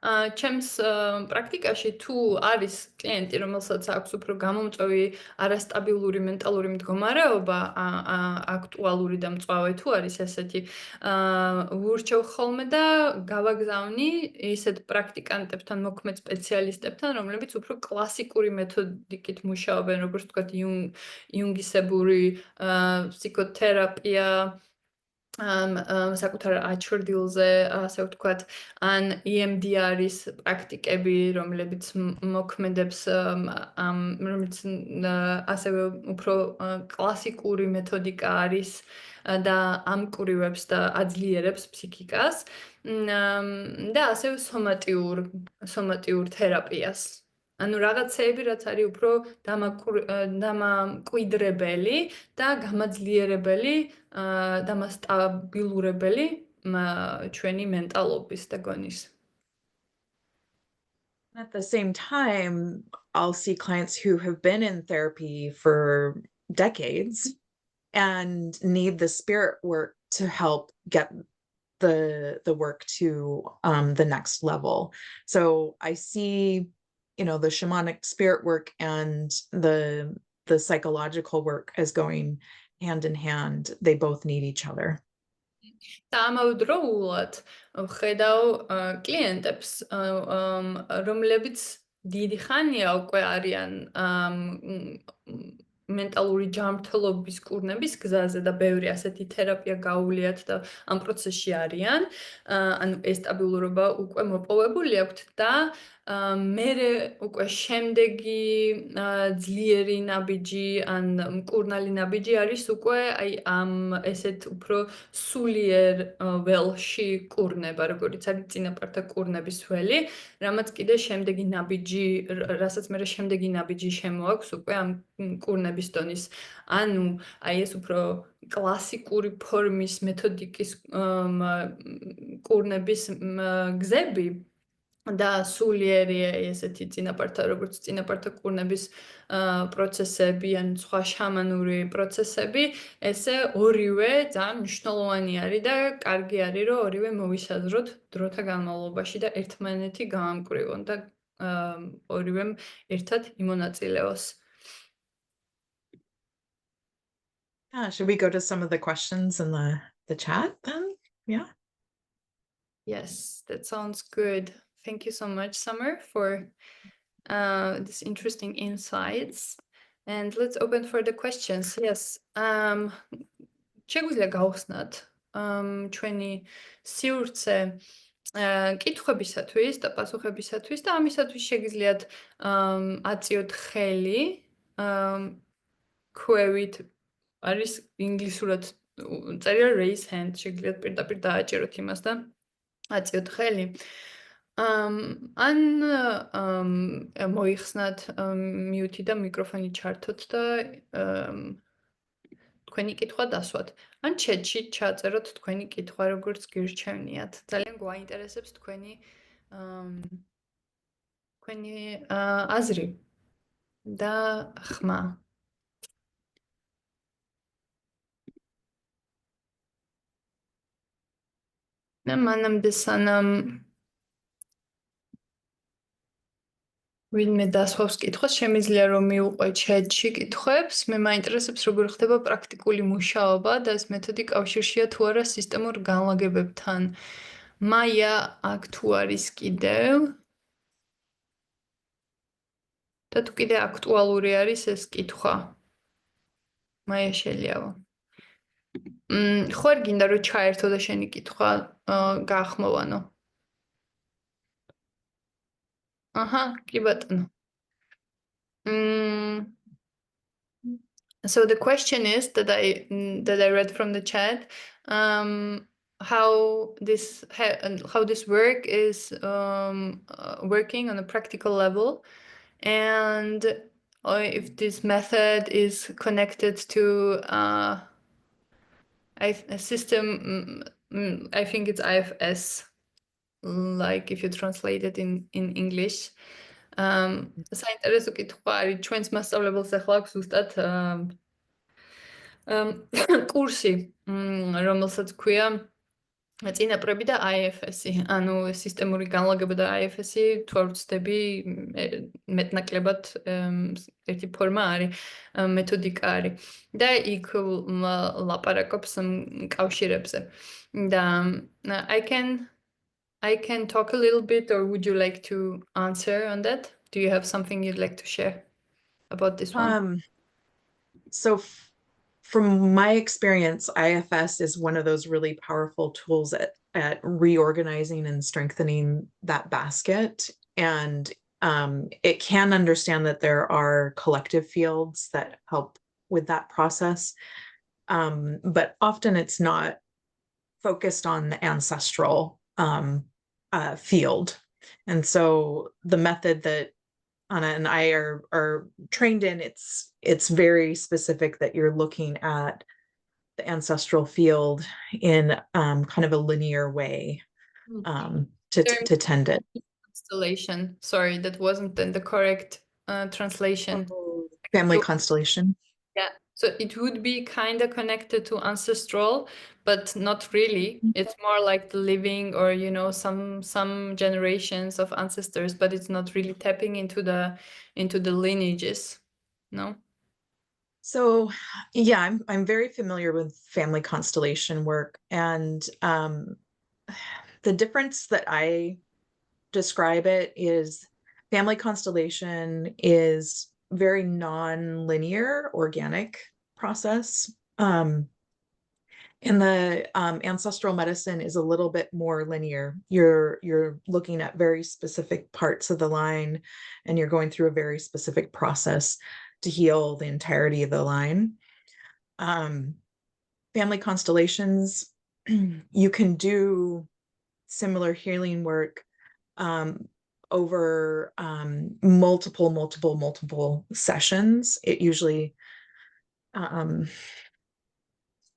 ჩემს პრაქტიკაში თუ არის კლიენტი, რომელსაც აქვს უფრო გამომწვევი არასტაბილური მენტალური მდგომარეობა, აქტუალური და მწვავე თუ არის ესეთი, ვურჩევ ხოლმე და გავაგზავნი ისეთ პრაქტიკანტებთან, მოქმედ სპეციალისტებთან, რომლებიც უფრო კლასიკური მეთოდიკით მუშაობენ, როგორც ვთქვათ, იუნგისებური ფსიქოთერაპია, საკუთარ აჩრდილზე, ასე ვთქვათ, ან EMDR-ის პრაქტიკები, რომლებიც მოქმედებს რომელიც ასევე უფრო კლასიკური მეთოდიკა არის და ამკრივებს და აძლიერებს ფსიქიკას და ასევე სომატიურ თერაპიას. ანუ რაღაცეები, რაც არის უფრო დამამკვიდრებელი და გამაძლიერებელი, დამასტაბილურებელი ჩვენი მენტალობის და გონის. At the same time, I'll see clients who have been in therapy for decades and need the spirit work to help get the work to the next level. So I see, the shamanic spirit work and the psychological work as going hand in hand. They both need each other. და ამავდროულად ვხედავ კლიენტებს, რომლებიც დიდი ხანია უკვე არიან მენტალური ჯანმრთელობის კურნების გზაზე და ბევრი ასეთი თერაპია გაუვლიათ და ამ პროცესში არიან, ანუ ეს სტაბილურობა უკვე მოპოვებული აქვთ და მერე უკვე შემდეგი ძლიერი ნაბიჯი ან მკურნალი ნაბიჯი არის უკვე აი ამ ესეთ უფრო სულიერ ველში კურნება, როგორც არის წინაპართა კურნების ველი, რამაც კიდე შემდეგი ნაბიჯი, რასაც მერე შემდეგი ნაბიჯი შემოაქვს უკვე ამ კურნების დონის. ანუ აი ეს უფრო კლასიკური ფორმის მეთოდიკის კურნების გზები და სულიერი ესეთი როგორც წინაპართა კურნების პროცესები ან სხვა შამანური პროცესები, ესე ორივე ძალიან მნიშვნელოვანი არის და კარგი არის, რომ ორივე მოვისაზროთ დროთა განმავლობაში და ერთმანეთი გაამკვრივონ და ორივემ ერთად იმონაწილეოს. Should we go to some of the questions in the chat then? Yeah. Yes, that sounds good. Thank you so much, Summer, for these interesting insights. And let's open for the questions. Yes. შეგვიძლია გავხსნათ ჩვენი სივრცე კითხვებისათვის და პასუხებისათვის და ამისათვის შეგიძლიათ აწიოთ ხელი ქვევით არის ინგლისურად წერია raise hand, შეგიძლიათ პირდაპირ დააჭეროთ იმას და აწიოთ ხელი. ან მოიხსნათ მიუთი და მიკროფონი ჩართოთ და თქვენი კითხვა დასვათ. ან ჩატში ჩაწეროთ თქვენი კითხვა, როგორც გირჩევნიათ. ძალიან გვაინტერესებს თქვენი თქვენი აზრი და ხმა. და მანამდე სანამ ვინმე დასვავს კითხვას, შემიძლია რომ მივუყვე ჩატში კითხვებს. მე მაინტერესებს როგორ ხდება პრაქტიკული მუშაობა და ეს მეთოდი კავშირშია თუ არა სისტემურ განლაგებებთან. მაია აქ თუ არის კიდევ და თუ კიდე აქტუალური არის ეს კითხვა. მაია შელიავა. ხო არ გინდა რომ ჩაერთო და შენი კითხვა გაახმოვანო? აჰა, კი ბატონო. So the question is that I read from the chat, how this work is working on a practical level, and if this method is connected to a system. I think it's IFS, like if you translate it in English. საინტერესო კითხვა არის, ჩვენს მასწავლებელს ახლა აქვს ზუსტად კურსი, რომელსაც ქვია წინაპრები და IFS-ი, ანუ სისტემური განლაგება და IFS-ი, თუ არ ვცდები, მეტნაკლებად ერთი ფორმა არის, მეთოდიკა არის და იქ ლაპარაკობს კავშირებზე. და I can talk a little bit, or would you like to answer on that? Do you have something you'd like to share about this one? So from my experience, IFS is one of those really powerful tools at reorganizing and strengthening that basket. And it can understand that there are collective fields that help with that process. But often it's not focused on the ancestral field. And so the method that Anna and I are trained in, it's very specific that you're looking at the ancestral field in kind of a linear way to tend it. Constellation. Sorry, that wasn't the correct translation. Family constellation. Yeah, so it would be kind of connected to ancestral, but not really. It's more like the living, or some generations of ancestors, but it's not really tapping into the lineages. No. So yeah, I'm very familiar with family constellation work, and the difference that I describe it is family constellation is very non-linear, organic process. And the ancestral medicine is a little bit more linear. You're looking at very specific parts of the line, and you're going through a very specific process to heal the entirety of the line. Family constellations, you can do similar healing work over multiple sessions. It usually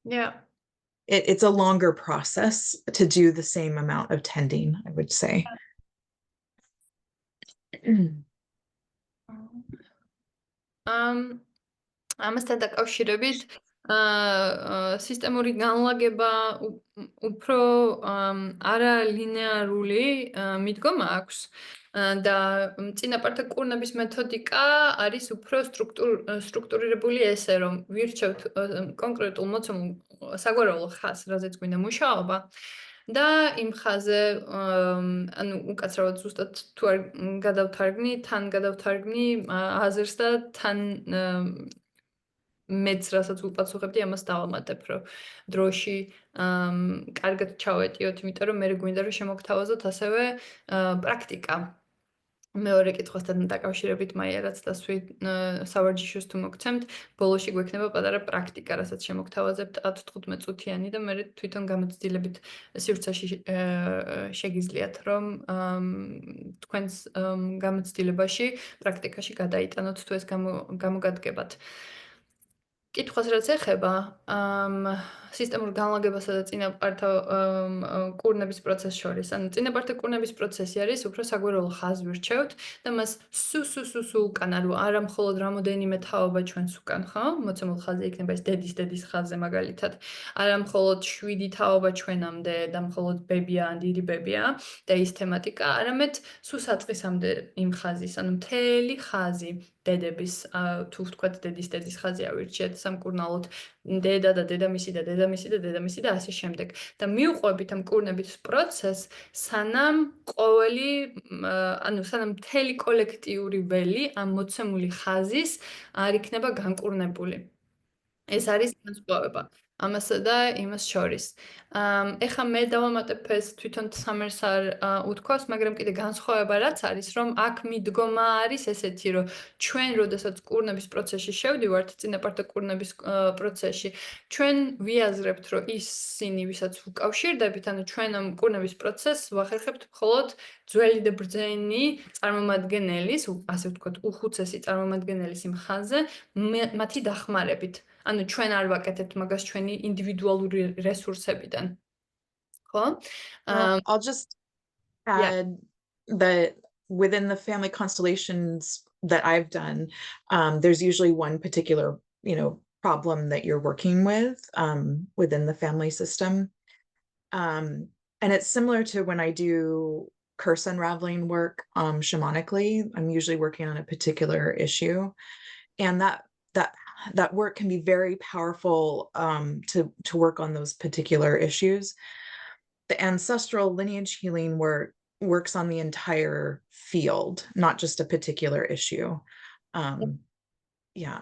yeah, it's a longer process to do the same amount of tending, I would say. ამასთან დაკავშირებით სისტემური განლაგება უფრო არალინეარული მიდგომა აქვს და წინაპართა კურნების მეთოდიკა არის უფრო სტრუქტურირებული, ესე რომ ვირჩევთ კონკრეტულ მოცემულ საგვარეულო ხაზს, რაზეც გვინდა მუშაობა და იმ ხაზზე ანუ უკაცრავად ზუსტად თუ არ გადავთარგმნი, თან გადავთარგმნი აზრს და თან მეც რასაც უპასუხებდი, ამას დავამატებ, რომ დროში კარგად ჩავეტიოთ, იმიტომ რომ მე გვინდა რომ შემოგთავაზოთ ასევე პრაქტიკა. მეორე კითხვასთან დაკავშირებით, მაია, რაც დასვი სავარჯიშოს თუ მოგცემთ, ბოლოში გვექნება პატარა პრაქტიკა, რასაც შემოგთავაზებთ 10-15 წუთიანი და მე თვითონ გამოცდილებით სივრცეში შეგიძლიათ, რომ თქვენს გამოცდილებაში პრაქტიკაში გადაიტანოთ თუ ეს გამოგადგებათ. კითხვას რაც ეხება სისტემურ განლაგებასა და წინაპართა კურნების პროცესს შორის. ანუ წინაპართა კურნების პროცესი არის უფრო საგვარეულო ხაზი ვირჩევთ და მას სუ უკან, ანუ არა მხოლოდ რამოდენიმე თაობა ჩვენს უკან, ხო? მოცემულ ხაზზე იქნება ეს დედის ხაზზე მაგალითად. არა მხოლოდ 7 თაობა ჩვენამდე და მხოლოდ ბებია ან დიდი ბებია და ის თემატიკა, არამედ სუ საწყისამდე იმ ხაზის, ანუ მთელი ხაზი დედების, თუ ვთქვათ დედის ხაზი ავირჩიეთ სამკურნალოდ დედა და დედამისი და დედამისი და დედამისი და ასე შემდეგ. და მიუყვებით ამ კურნების პროცესს, სანამ ყოველი, ანუ სანამ მთელი კოლექტიური ველი ამ მოცემული ხაზის არ იქნება განკურნებული. ეს არის განსხვავება ამასა და იმას შორის. ეხლა მე დავამატებ ეს თვითონ სამერს არ უთქვას, მაგრამ კიდე განსხვავება რაც არის, რომ აქ მიდგომა არის ესეთი, რომ ჩვენ როდესაც კურნების პროცესში შევდივართ, წინაპართა კურნების პროცესში, ჩვენ ვიაზრებთ, რომ ისინი, ვისაც უკავშირდებით, ანუ ჩვენ ამ კურნების პროცესს ვახერხებთ მხოლოდ ძველი და ბრძენი წარმომადგენლის, ასე ვთქვათ, უხუცესი წარმომადგენლის იმ ხაზზე, მათი დახმარებით. ანუ ჩვენ არ ვაკეთებთ მაგას ჩვენი ინდივიდუალური რესურსებიდან. ხო? I'll just Yeah. add that within the family constellations that I've done, there's usually one particular, problem that you're working with within the family system. And it's similar to when I do curse unraveling work shamanically. I'm usually working on a particular issue, and that work can be very powerful to work on those particular issues. The ancestral lineage healing work works on the entire field, not just a particular issue. Yeah.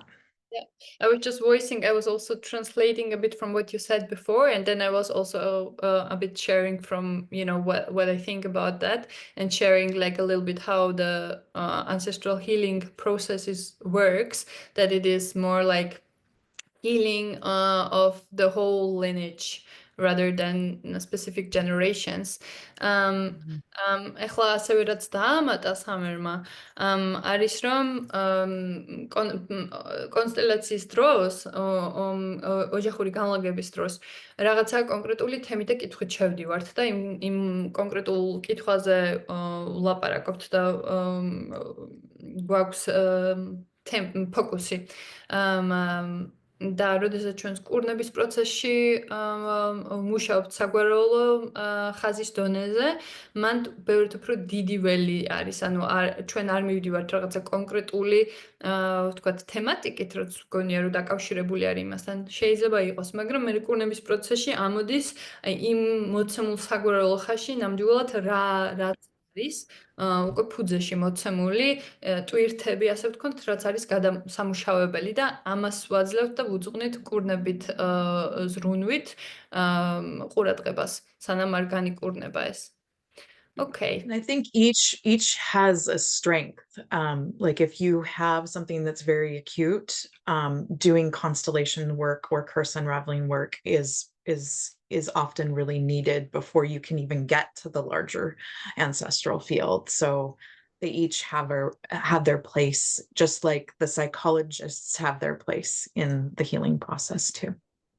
I was just I was also translating a bit from what you said before, and then I was also a bit sharing from, what I think about that, and sharing like a little bit how the ancestral healing processes works, that it is more like healing of the whole lineage rather than specific generations. ეხლა ასევე რაც დაამატა სამერმა, არის რომ კონსტელაციის დროს, ოჯახური განლაგების დროს რაღაცა კონკრეტული თემით და კითხვით შევდივართ და იმ კონკრეტულ კითხვაზე ვლაპარაკობთ და გვაქვს ფოკუსი. და როდესაც ჩვენს კურნების პროცესში მუშაობთ საგვარეულო ხაზის დონეზე, მან ბევრად უფრო დიდი ველი არის, ანუ ჩვენ არ მივდივართ რაღაცა კონკრეტული, ვთქვათ, თემატიკით, რაც გონია რომ დაკავშირებული არის იმასთან, შეიძლება იყოს, მაგრამ მე კურნების პროცესში ამოდის იმ მოცემულ საგვარეულო ხაზში ნამდვილად რაც არის უკვე ფუძეში მოცემული ტვირთები, ასე ვთქვათ, რაც არის სამუშავებელი და ამას ვაძლევთ და ვუძღვნით კურნებით ზრუნვით ყურადღებას, სანამ არ განიკურნება ეს. Okay. And I think each has a strength. Like if you have something that's very acute, doing constellation work or curse unraveling work is often really needed before you can even get to the larger ancestral field. So they each have their place, just like the psychologists have their place in the healing process too.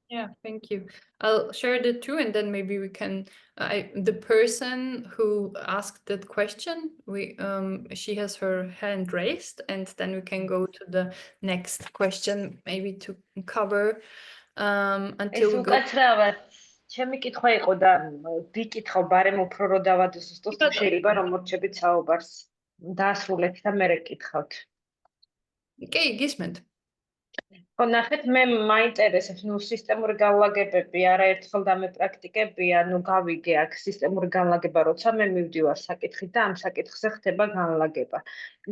Yeah, thank you. I'll share the two, and then maybe we can. The person who asked that question, she has her hand raised, and then we can go to the next question, maybe to cover until we go. ჩემი კითხვა იყო და ვიკითხავ ბარემ უფრო რო დავადოსოს, თუ შეიძლება რომ მორჩებით საუბარს დაასრულეთ და მე გკითხავთ. კი, გისმენთ. ხო, ნახეთ, მე მაინტერესებს, სისტემური განლაგებები არაერთხელ დამეპრაქტიკებია, გავიგე აქ სისტემური განლაგება, როცა მე მივდივარ საკითხით და ამ საკითხზე ხდება განლაგება.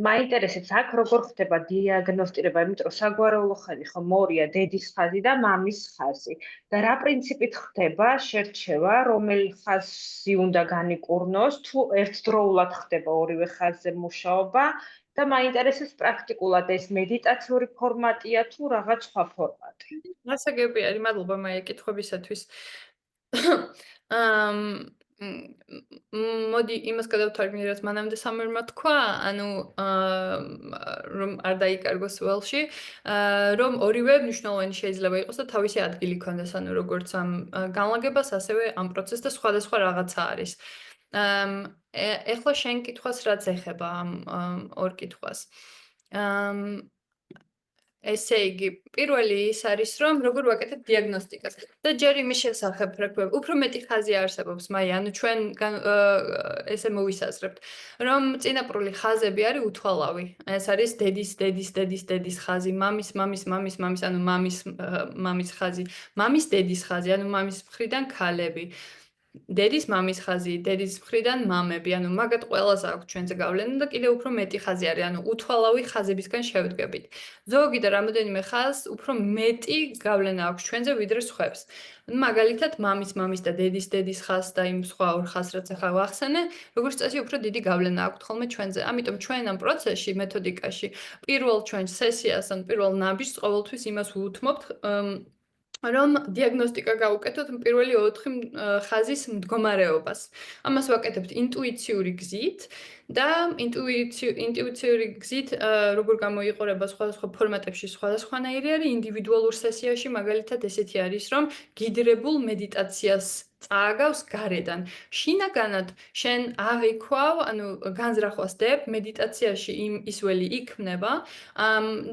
მაინტერესებს აქ როგორ ხდება დიაგნოსტირება, იმიტომ რომ საგვარეულო ხაზი ხომ ორია, დედის ხაზი და მამის ხაზი. და რა პრინციპით ხდება შერჩევა, რომელი ხაზი უნდა განიკურნოს, თუ ერთდროულად ხდება ორივე ხაზზე მუშაობა. და მაინტერესებს პრაქტიკულად ეს მედიტაციური ფორმატია თუ რაღაც სხვა ფორმატი. გასაგები არის, მადლობა მაია კითხვებისათვის. მოდი იმას გადავთარგმნი, რაც მანამდე სამერმა თქვა, ანუ რომ არ დაიკარგოს ველში, რომ ორივე მნიშვნელოვანი შეიძლება იყოს და თავისი ადგილი ქონდეს, ანუ როგორც ამ განლაგებას, ასევე ამ პროცესს და სხვადასხვა რაღაცა არის. ეხლა შენ კითხვას რაც ეხება ამ ორ კითხვას. ესე იგი, პირველი ის არის, რომ როგორ ვაკეთებ დიაგნოსტიკას. და ჯერ იმის შესახებ ვფიქრობ, უფრო მეტი ხაზი არსებობს, მაი, ანუ ჩვენ ესე მოვისაზრებთ, რომ წინაპრული ხაზები არის უთვალავი. ეს არის დედის ხაზი, მამის, ანუ მამის ხაზი, მამის დედის ხაზი, ანუ მამის მხრიდან ქალები. დედის მამის ხაზი, დედის მხრიდან მამები, ანუ მაგათ ყველას აქვს ჩვენზე გავლენა და კიდევ უფრო მეტი ხაზი არის, ანუ უთვალავი ხაზებისგან შევდგებით. ზოგი და რამოდენიმე ხაზს უფრო მეტი გავლენა აქვს ჩვენზე ვიდრე სხვებს. მაგალითად, მამის და დედის ხაზს და იმ სხვა ორ ხაზს რაც ახლა ვახსენე, როგორც წესი უფრო დიდი გავლენა აქვს ხოლმე ჩვენზე. ამიტომ ჩვენ ამ პროცესში, მეთოდიკაში, პირველ ჩვენ სესიას ან პირველ ნაბიჯს ყოველთვის იმას ვუთმობთ, რომ დიაგნოსტიკა გავუკეთოთ პირველი 4 ხაზის მდგომარეობას. ამას ვაკეთებთ ინტუიციური გზით და ინტუიციური გზით როგორ გამოიყურება სხვადასხვა ფორმატებში სხვადასხვანაირი არის ინდივიდუალურ სესიაში, მაგალითად ესეთი არის, რომ გიდრებულ მედიტაციას წააგავს გარედან. შინაგანად შენ აღიქვავ, ანუ განზრახვას დებ, მედიტაციაში ის ველი იქმნება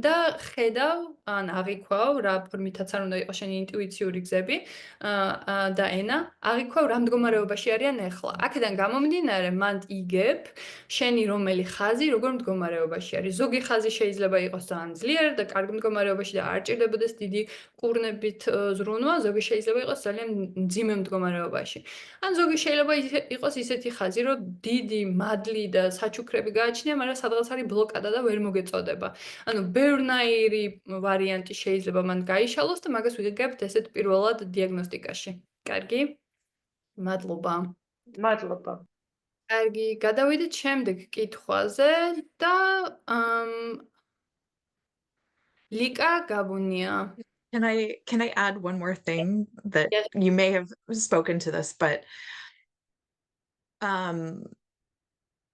და ხედავ ან აღიქვავ, რა ფორმითაც არ უნდა იყოს შენი ინტუიციური გზები და ენა, აღიქვავ რა მდგომარეობაში არიან ახლა. აქედან გამომდინარე, მან იგებ შენი რომელი ხაზი როგორ მდგომარეობაში არის. ზოგი ხაზი შეიძლება იყოს ძალიან ძლიერი და კარგ მდგომარეობაში და არ ჭირდებოდეს დიდი კურნებით ზრუნვა, ზოგი შეიძლება იყოს ძალიან მძიმე მდგომარეობაში. ან ზოგი შეიძლება იყოს ისეთი ხაზი, რომ დიდი მადლი და საჩუქრები გააჩნია, მაგრამ სადღაც არის ბლოკადა და ვერ მოგეწოდება. ანუ ბევრნაირი ვარიანტი შეიძლება მან გაიშალოს და მაგას ვიგებთ ესეთ პირველად დიაგნოსტიკაში. კარგი? მადლობა. მადლობა. კარგი, გადავიდეთ შემდეგ კითხვაზე და ლიკა გაბუნია. Can I add one more thing that Yes. you may have spoken to this, but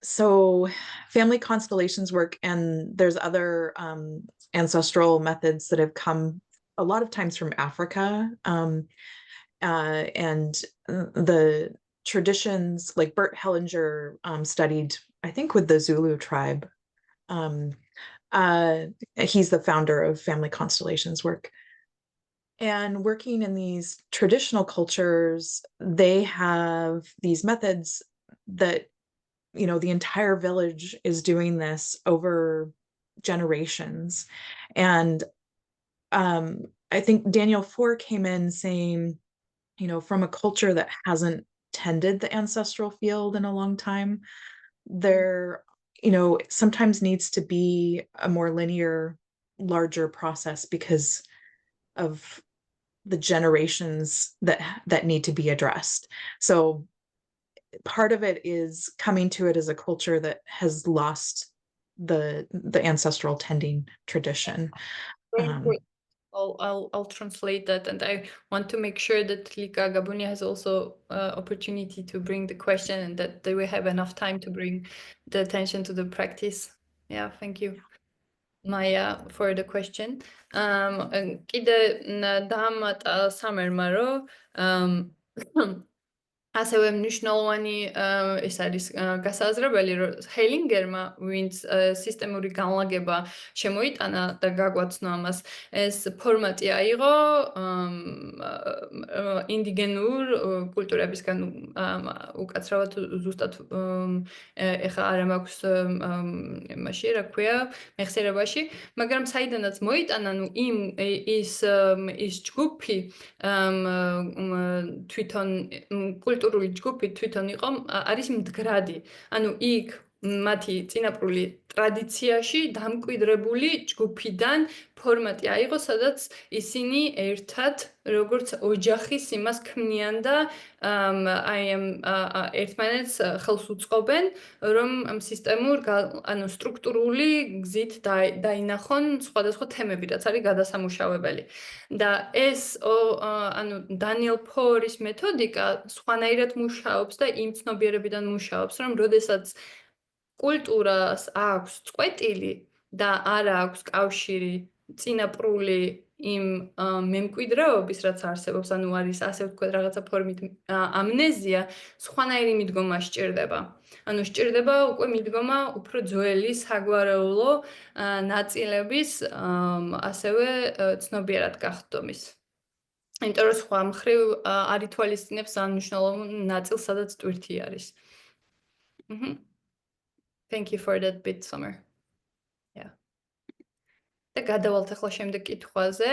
so family constellations work, and there's other ancestral methods that have come a lot of times from Africa, and the traditions, like Bert Hellinger studied, I think, with the Zulu tribe. He's the founder of family constellations work. And working in these traditional cultures, they have these methods that, you know, the entire village is doing this over generations. And I think Daniel Four came in saying, you know, from a culture that hasn't tended the ancestral field in a long time, there, you know, sometimes needs to be a more linear, larger process because of the generations that need to be addressed. So part of it is coming to it as a culture that has lost the ancestral tending tradition. I'll translate that, and I want to make sure that Lika Gabunia has also opportunity to bring the question and that they will have enough time to bring the attention to the practice. Yeah, thank you, Maya, for the question. Კიდე დამატა სამერმა, რომ ასევე მნიშვნელოვანი ეს არის გასაზრდელი, რომ ჰეილინგერმა, ვინც სისტემური განლაგება შემოიტანა და გაგვაცნო ამას, ეს ფორმატი აიღო ინდიგენურ კულტურებისგან, უკაცრავად ზუსტად ეხლა არ მაქვს იმაში, რა ქვია, მეხსიერებაში, მაგრამ საიდანაც მოიტანა, ნუ ის ჯგუფი თვითონ კულტურული ჯგუფი თვითონ იყო არის მდგრადი. ანუ იქ მათი წინაპრული ტრადიციაში დამკვიდრებული ჯგუფიდან ფორმატი აიღო, სადაც ისინი ერთად როგორც ოჯახის იმას ქმნიან და ერთმანეთს ხელს უწყობენ, რომ სისტემურ ანუ სტრუქტურული გზით დაინახონ სხვადასხვა თემები, რაც არის გადასამუშავებელი. და ეს ანუ დანიელ ფორის მეთოდიკა სხვანაირად მუშაობს და იმ ცნობიერებიდან მუშაობს, რომ როდესაც კულტურას აქვს წყვეტილი და არ აქვს კავშირი წინაპრული იმ მემკვიდრეობის, რაც არსებობს, ანუ არის ასე ვთქვათ რაღაცა ფორმით ამნეზია, სხვანაირი მიდგომა სჭირდება. ანუ სჭირდება უკვე მიდგომა უფრო ძველი საგვარეულო ნაწილების ასევე ცნობიერად გახდომის. იმიტომ რომ სხვა მხრივ არ ითვალისწინებს ამ მნიშვნელოვან ნაწილს, სადაც ტვირთი არის. Thank you for that bit, Summer. Yeah. და გადავალთ ახლა შემდეგ კითხვაზე,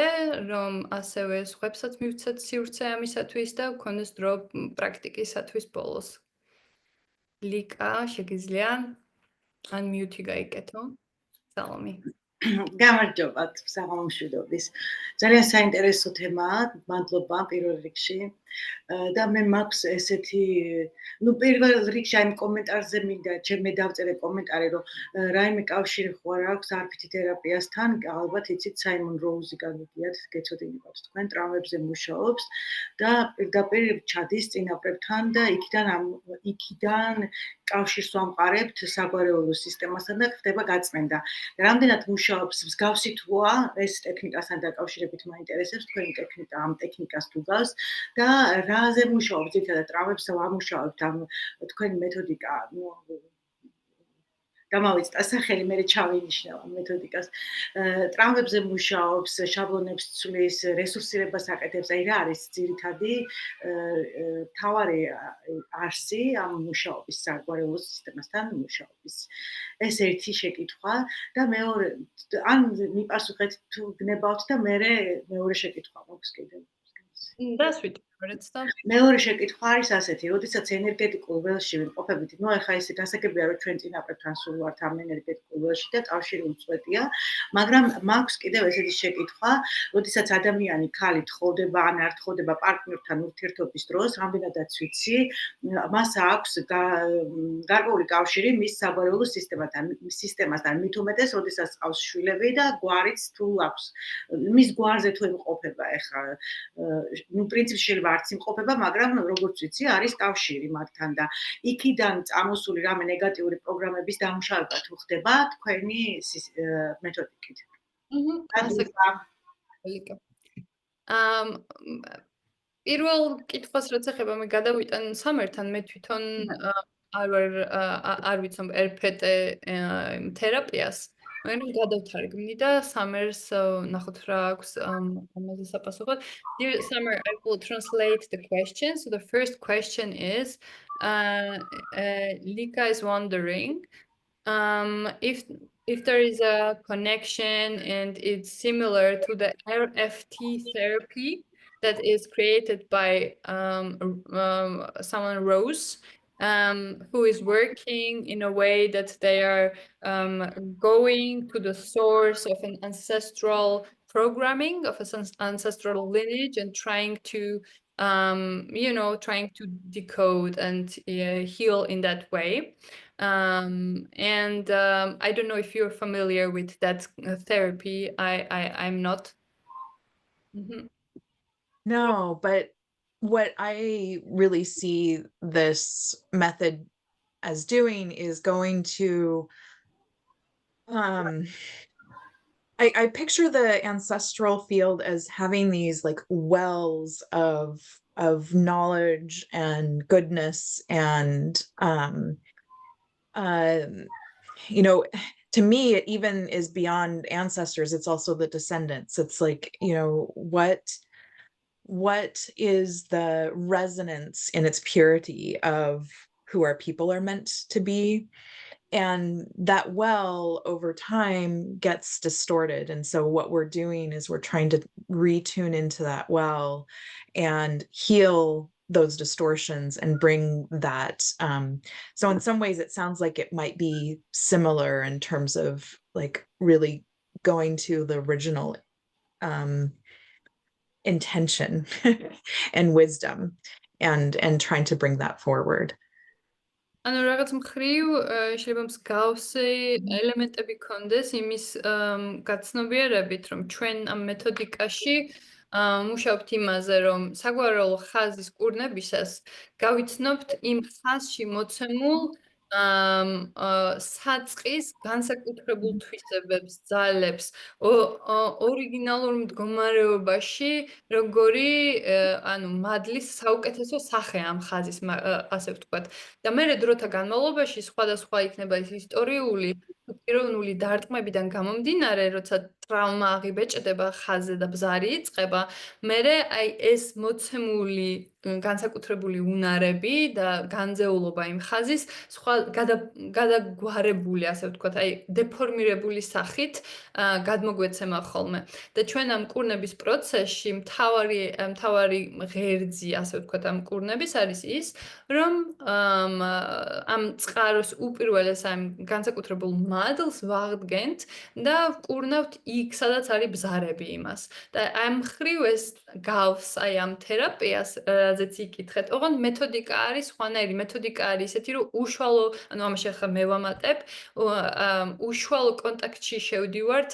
რომ ასევე სხვებსაც მივცეთ სივრცე ამისათვის და გქონდეს დრო პრაქტიკისათვის ბოლოს. ლიკა, შეგიძლია unmute გაიკეთო. სალომი. გამარჯობათ, საღამომშვიდობის. ძალიან საინტერესო თემაა, მადლობა პირველ რიგში. და მე მაქვს ესეთი, პირველ რიგში აი კომენტარზე მინდა მე დავწერე კომენტარი, რომ რაიმე კავშირი ხო არ აქვს არფითი თერაპიასთან, ალბათ იცით საიმონ როუზი გაგიგიათ, გეცოდინებათ თქვენ, ტრავმებზე მუშაობს და პირდაპირ ჩადის წინაპრებთან და იქიდან კავშირს ვამყარებთ საგვარეულო სისტემასთან და ხდება გაწმენდა. რამდენად მუშაობს მსგავსი თუა ეს ტექნიკასთან დაკავშირებით მაინტერესებს თქვენი ტექნიკა ამ ტექნიკას თუ გავს და რაზე მუშაობს ძირითადად ტრავმებს ვამუშავებთ ამ თქვენი მეთოდიკა გამავიწყდა სახელი მე ჩავინიშნავ ამ მეთოდიკას ტრავმებზე მუშაობს შაბლონებს ცვლის რესურსირებას აკეთებს აი რა არის ძირითადი თავარი არსი ამ მუშაობის საგვარეულო სისტემასთან მუშაობის ეს ერთი შეკითხვა და მეორე ან მიპასუხეთ თუ გნებავთ და მე მეორე შეკითხვა მაქვს კიდევ დასვით მეორე შეკითხვა არის ასეთი, როდესაც ენერგეტიკულ ველში ვიმყოფებით, ეხლა ესე გასაგებია, რომ ჩვენ წინაპრებთან სულ ვართ ამ ენერგეტიკულ ველში და კავშირი უწყვეტია, მაგრამ მაქვს კიდევ ესეთი შეკითხვა, როდესაც ადამიანი ქალი თხოვდება ან არ თხოვდება პარტნიორთან ურთიერთობის დროს, რამდენადაც ვიცი, მას აქვს გარკვეული კავშირი მის საგვარეულო სისტემასთან, მით უმეტეს, როდესაც ყავს შვილები და გვარიც თუ აქვს, მის გვარზე თუ იმყოფება ეხლა, პრინციპში შეიძლება არც იმყოფება, მაგრამ როგორც ვიცი, არის კავშირი მათთან და იქიდან წამოსული რამე ნეგატიური პროგრამების დამუშავება თუ ხდება თქვენი მეთოდიკით. პირველ კითხვას რაც ეხება მე გადავიტან სამერთან მე თვითონ არ ვიცნობ RPT თერაპიას მაგრამ გადავთარგმნი და Summer's ნახოთ რა აქვს ამაზე საპასუხოდ. Dear Summer, I will translate the question. So the first question is, Lika is wondering if there is a connection and it's similar to the RFT therapy that is created by someone Rose. Who is working in a way that they are going to the source of an ancestral programming of an ancestral lineage and trying to trying to decode and heal in that way. And I don't know if you're familiar with that therapy. I'm not. No, but what I really see this method as doing is going to I picture the ancestral field as having these like wells of knowledge and goodness and to me it even is beyond ancestors, it's also the descendants. It's like, what is the resonance in its purity of who our people are meant to be? And that well over time gets distorted. And so what we're doing is we're trying to retune into that well and heal those distortions and bring that. So in some ways, it sounds like it might be similar in terms of like really going to the original intention and wisdom and trying to bring that forward. ანუ რაღაც მხრივ შეიძლება მსგავსი ელემენტები ქონდეს იმის გაცნობიერებით, რომ ჩვენ ამ მეთოდიკაში მუშაობთ იმაზე, რომ საგვარეულო ხაზის კურნებისას გავიცნობთ იმ ხაზში მოცემულ საწყის განსაკუთრებულ თვისებებს, ძალებს, ორიგინალურ მდგომარეობაში, როგორი ანუ მადლის საუკეთესო სახე ამ ხაზის, ასე ვთქვათ. და მერე დროთა განმავლობაში სხვადასხვა იქნება ის ისტორიული, პიროვნული დარტყმებიდან გამომდინარე, როცა ტრავმა აღიბეჭდება ხაზზე და ბზარი იწყება, მერე აი ეს მოცემული განსაკუთრებული უნარები და განძეულობა იმ ხაზის სხვა გადაგვარებული, ასე ვთქვათ, აი დეფორმირებული სახით გადმოგვეცემა ხოლმე. და ჩვენ ამ კურნების პროცესში მთავარი ღერძი, ასე ვთქვათ, ამ კურნების არის ის, რომ ამ წყაროს უპირველეს ამ განსაკუთრებულ მადლს ვაღდგენთ და ვკურნავთ იქ, სადაც არის ბზარები იმას. და ამ მხრივ ეს გავს აი ამ თერაპიას, რაზეც იკითხეთ. ოღონდ მეთოდიკა არის სხვანაირი. მეთოდიკა არის ესეთი, რომ უშუალო, ანუ ამაში ახლა მე ვამატებ, უშუალო კონტაქტში შევდივართ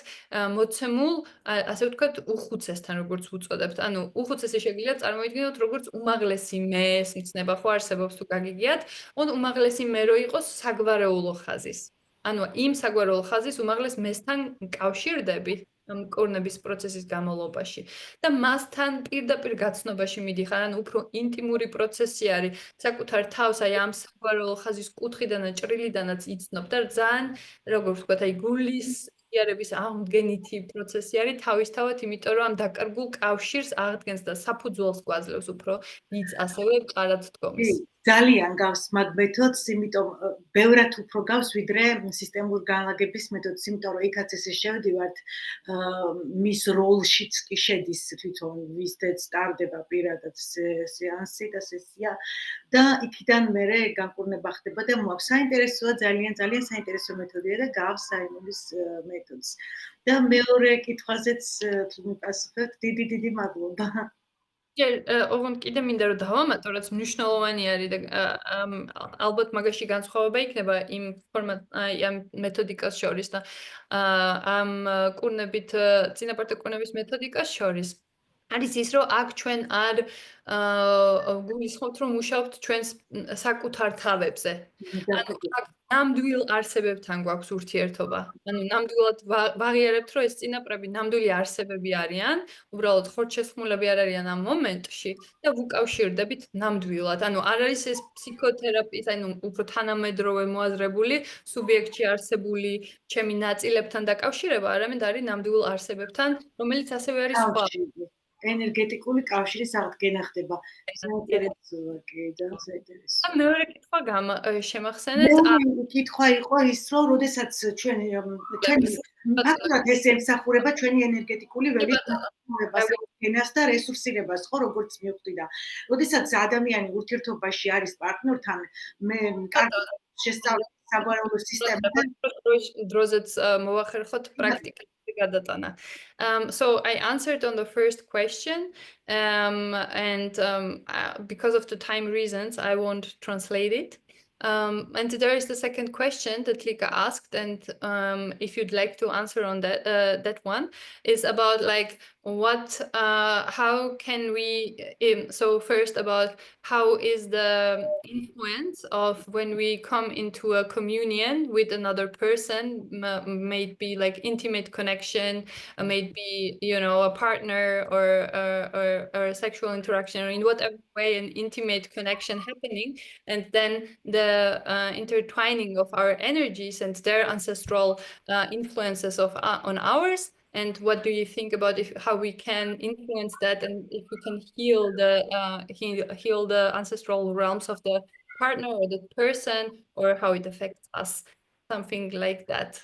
მოცემულ, ასე ვთქვათ, უხუცესთან, როგორც ვუწოდებთ. ანუ უხუცესი შეგიძლიათ წარმოიდგინოთ, როგორც უმაღლესი მეს იცნება, ხო არსებობს თუ გაგიგიათ, ოღონდ უმაღლესი მე რო იყოს საგვარეულო ხაზის. ანუ იმ საგვარეულო ხაზის უმაღლეს მესთან კავშირდებით ამ კურნების პროცესის განმავლობაში და მასთან პირდაპირ გაცნობაში მიდიხარ, ანუ უფრო ინტიმური პროცესი არის, საკუთარ თავს აი ამ საგვარეულო ხაზის კუთხიდან და ჭრილიდანაც იცნობ და ძალიან, როგორ ვთქვათ, აი გულის იარების აღმდგენითი პროცესი არის თავისთავად, იმიტომ რომ ამ დაკარგულ კავშირს აღდგენს და საფუძველს გვაძლევს უფრო იც ასევე მყარად დგომის. ძალიან გავს მაგ მეთოდს, იმიტომ ბევრად უფრო გავს ვიდრე სისტემური განლაგების მეთოდს, იმიტომ რომ იქაც ესე შევდივართ მის როლშიც კი შედის თვითონ ვიზდეთ სტარდება პირადად სეანსი და სესია და იქიდან მერე განკურნება ხდება და მოაქვს საინტერესოა, ძალიან საინტერესო მეთოდია და გავს საიმონის მეთოდს. და მეორე კითხვაზეც თუ მიპასუხებთ, დიდი მადლობა. ოღონდ კიდე მინდა რომ დავამატო, რაც მნიშვნელოვანი არის და ალბათ მაგაში განსხვავება იქნება იმ ამ მეთოდიკას შორის და ამ კურნებით, წინაპართა კურნების მეთოდიკას შორის. არის ის, რომ აქ ჩვენ არ გულისხმობთ, რომ მუშაობთ ჩვენს საკუთარ თავებზე. ანუ აქ ნამდვილ არსებებთან გვაქვს ურთიერთობა. ანუ ნამდვილად ვაღიარებთ, რომ ეს წინაპრები ნამდვილი არსებები არიან, უბრალოდ ხორცშესხმულები არ არიან ამ მომენტში და ვუკავშირდებით ნამდვილად. ანუ არ არის ეს ფსიქოთერაპიის, ანუ უფრო თანამედროვე მოაზრებული სუბიექტში არსებული ჩემი ნაწილებთან დაკავშირება, არამედ არის ნამდვილ არსებებთან, რომელიც ასევე არის სხვა. ენერგეტიკული კავშირის აღდგენა ხდება. საინტერესოა, კი, ძალიან საინტერესო. და მეორე კითხვა შემახსენეთ. მეორე კითხვა იყო ის, რომ როდესაც ჩვენი აქტიურად ეს ემსახურება ჩვენი ენერგეტიკული ველის აღდგენას და რესურსირებას, ხო, როგორც მივხვდი და როდესაც ადამიანი ურთიერთობაში არის პარტნიორთან, მე კარგი შესწავლით საგვარეულო სისტემიდან დროზეც მოვახერხოთ პრაქტიკაში. So I answered on the first question, and because of the time reasons, I won't translate it. And there is the second question that Lika asked, and if you'd like to answer on that one, is about like how can we, so first about how is the influence of when we come into a communion with another person, may it be like intimate connection, may it be, you know, a partner or a sexual interaction, or in whatever way an intimate connection happening, and then the intertwining of our energies and their ancestral influences on ours. And what do you think about how we can influence that, and if we can heal the ancestral realms of the partner or the person, or how it affects us, something like that?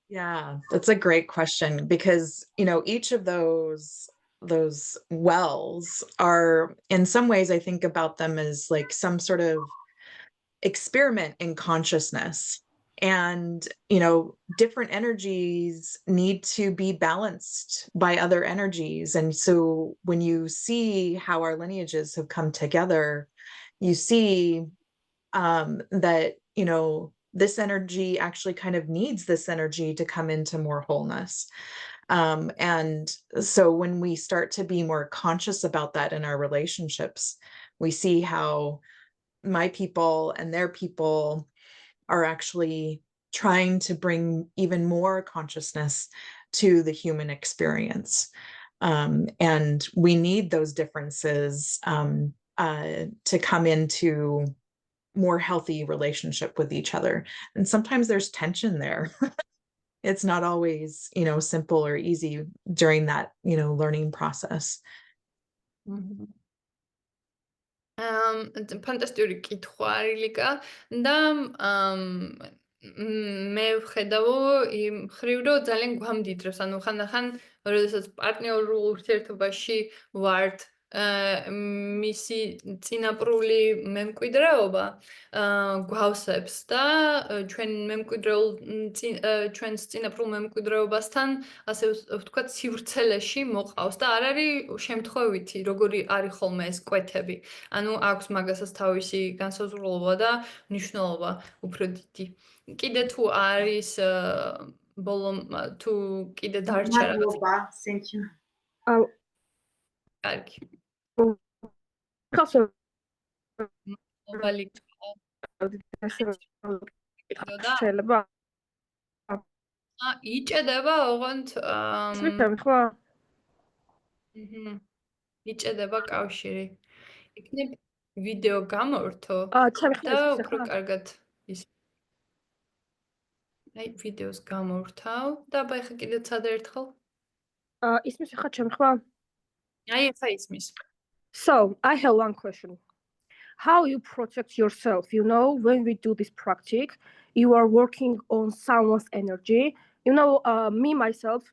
Yeah, that's a great question, because, you know, each of those those wells are, in some ways, I think about them as like some sort of experiment in consciousness. And, different energies need to be balanced by other energies. And so when you see how our lineages have come together, you see that, this energy actually kind of needs this energy to come into more wholeness. And so when we start to be more conscious about that in our relationships, we see how my people and their people are actually trying to bring even more consciousness to the human experience. And we need those differences to come into more healthy relationship with each other. And sometimes there's tension there. It's not always, simple or easy during that, learning process. ფანტასტიკური კითხვა არის ლიკა და მე ვხედავ იმ ხრივ რომ ძალიან გვამდიდრებს ანუ ხანდახან როდესაც პარტნიორულ ურთიერთობაში ვართ მისი წინაპრული მემკვიდრეობა გვავსებს და ჩვენ ჩვენს წინაპრულ მემკვიდრეობასთან ასე ვთქვათ სივრცელეში მოყავს და არ არის შემთხვევითი როგორი არის ხოლმე ეს კვეთები ანუ აქვს მაგასაც თავისი განსაზღვრულობა და მნიშვნელობა უფრო დიდი კიდე თუ არის ბოლომ თუ კიდე დარჩა რაღაც thank you კარგი ხასო მოვალი შეიძლება იჭედება ოღონდ მითხარ ხო იჭედება კავშირი იქნებ ვიდეო გამორთო ჩემი და უფრო კარგად ის აი ვიდეოს გამორთავ და ბაიხა კიდე ცადე ერთხელ ისმის ხა ჩემი ხო აი ხა ისმის So, I have one question. How you protect yourself? When we do this practice, you are working on someone's energy. Me, myself,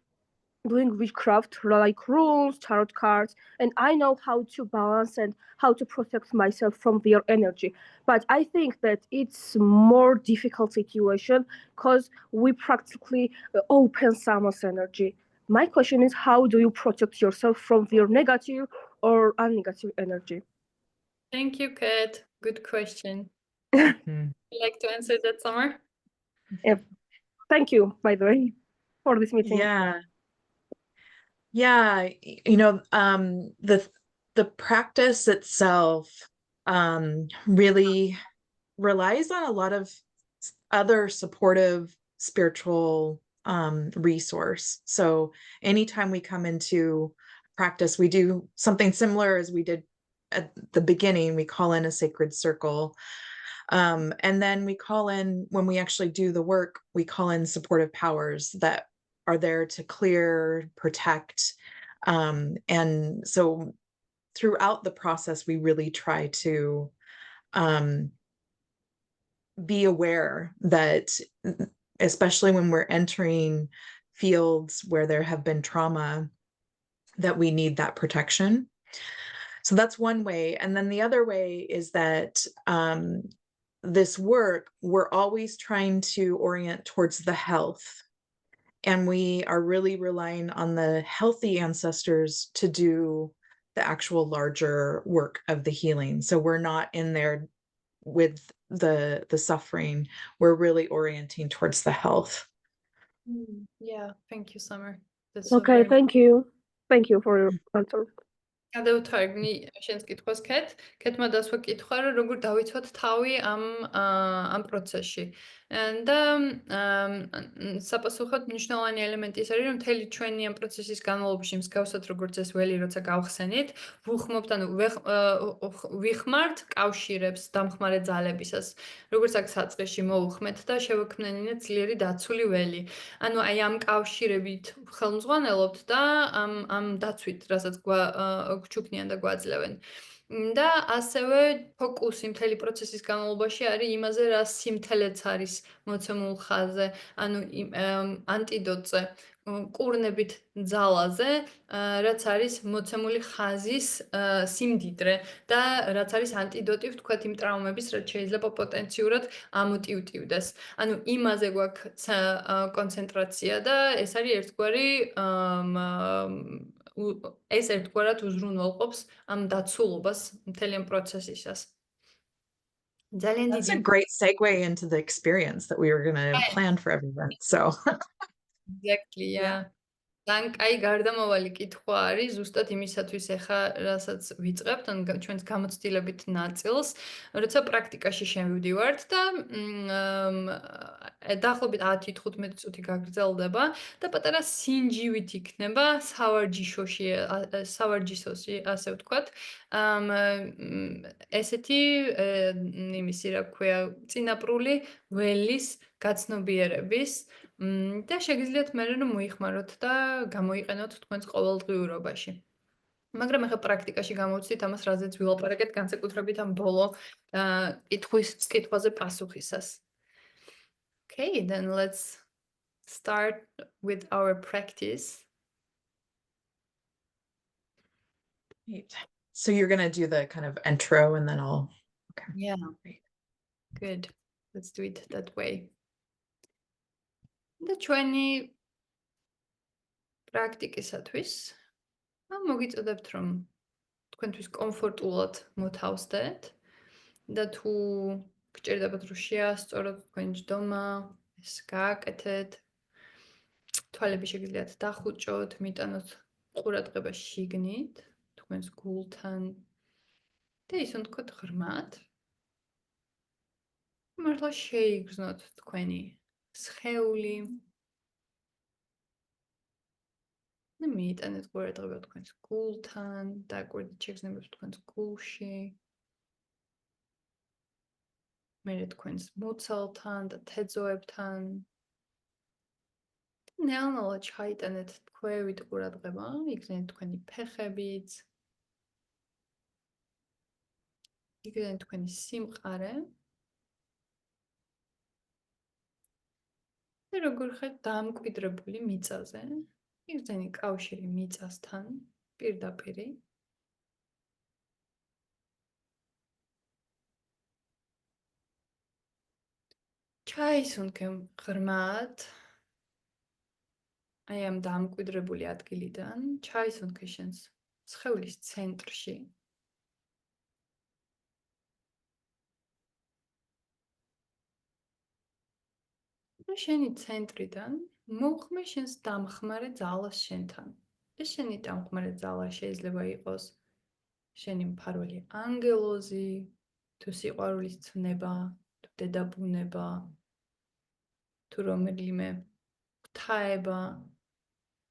doing witchcraft, like runes, tarot cards, and I know how to balance and how to protect myself from their energy. But I think that it's more difficult situation because we practically open someone's energy. My question is, how do you protect yourself from their negative or unnegative energy? Thank you, Kat. Good question. Mhm. Would you like to answer that, Summer? Thank you, by the way, for this meeting. Yeah, the practice itself really relies on a lot of other supportive spiritual resource. So anytime we come into practice, we do something similar as we did at the beginning. We call in a sacred circle. And then we call in, when we actually do the work, we call in supportive powers that are there to clear, protect. And so throughout the process, we really try to be aware that, especially when we're entering fields where there have been trauma, that we need that protection. So that's one way. And then the other way is that this work, we're always trying to orient towards the health. And we are really relying on the healthy ancestors to do the actual larger work of the healing. So we're not in there with the suffering. We're really orienting towards the health. Yeah, thank you, Summer. That's Okay, thank you. Thank you for your answer. გადავთარგმნი შენს კითხვას კეთმა დასვა კითხვა რომ როგორ დავიცვათ თავი ამ პროცესში და საპასუხოდ მნიშვნელოვანი ელემენტი ის არის რომ მთელი ჩვენი ამ პროცესის განმავლობაში მსგავსად როგორც ეს ველი როცა გავხსენით ვუხმობთ ანუ ვიხმართ კავშირებს დამხმარე ძალებისას როგორც აქ საწყისში მოუხმეთ და შევქმნენინეთ ძლიერი დაცული ველი ანუ აი ამ კავშირებით ხელმძღვანელობთ და ამ დაცვით რასაც გჩუქნიან და გვაძლევენ და ასევე ფოკუსი მთელი პროცესის განმავლობაში არის იმაზე, რა სიმთელეც არის მოცემულ ხაზზე, ანუ ანტიდოტზე, კურნებით ძალაზე, რაც არის მოცემული ხაზის სიმდიდრე და რაც არის ანტიდოტი ვთქვათ იმ ტრავმების, რაც შეიძლება პოტენციურად ამოტივტივდეს. ანუ იმაზე გვაქვს კონცენტრაცია და ეს არის ერთგვარი ეს ერთგვარად უზრუნველყოფს ამ დაცულობას მთელი ამ პროცესისას. ძალიან That's a დიდი great segue into the experience that we were going to plan for everyone. So, exactly, yeah. ძალიან კაი გარდამავალი კითხვა არის ზუსტად იმისათვის ახლა რასაც ვიწყებთ ან ჩვენს გამოცდილებით ნაწილს, როცა პრაქტიკაში შევდივართ და დაახლოებით 10-15 წუთი გაგრძელდება და პატარა სინჯივით იქნება სავარჯიშოში, ასე ვთქვათ. ესეთი იმისი, რა ქვია, წინაპრული ველის გაცნობიერების და შეგიძლიათ მე რომ მოიხმაროთ და გამოიყენოთ თქვენს ყოველდღიურობაში. მაგრამ ახლა პრაქტიკაში გამოვცით ამას, რაზეც ვილაპარაკეთ განსაკუთრებით ამ ბოლო კითხვაზე პასუხისას. Okay, then let's start with our practice. Great. So you're going to do the kind of intro and then I'll. Okay. Yeah. Great. Good. Let's do it that way. და ჩვენი პრაქტიკისათვის მოგიწოდებთ რომ თქვენთვის კომფორტულად მოთავსდეთ და თუ გჭირდებათ რომ შეასწოროთ თქვენი ჯდომა, ეს გააკეთეთ. თვალები შეგიძლიათ დახუჭოთ, მიტანოთ ყურადღება შიგნით, თქვენს გულთან და ისე ვთქვათ ღრმად. მართლა შეიგრძნოთ თქვენი სხეული. და მიიტანეთ ყურადღება თქვენს გულთან, დაკვირდით შეგრძნებებს თქვენს გულში. მერე თქვენს მუცელთან და თეძოებთან. ნელა ჩაიტანეთ თქვევით ყურადღება, იქნებით თქვენი ფეხებიც. იქნებით თქვენი სიმყარე. და როგორ ხართ დამკვიდრებული მიწაზე, იქნებით კავშირი მიწასთან, პირდაპირი. ჩაისუნთქე ღრმად აი ამ დამკვიდრებული ადგილიდან, ჩაისუნთქე შენს სხეულის ცენტრში. და შენი ცენტრიდან მოუხმე შენს დამხმარე ძალას შენთან. ეს შენი დამხმარე ძალა შეიძლება იყოს შენი მფარველი ანგელოზი, თუ სიყვარულის ცნება, თუ დედაბუნება, თუ რომელიმე ღვთაება,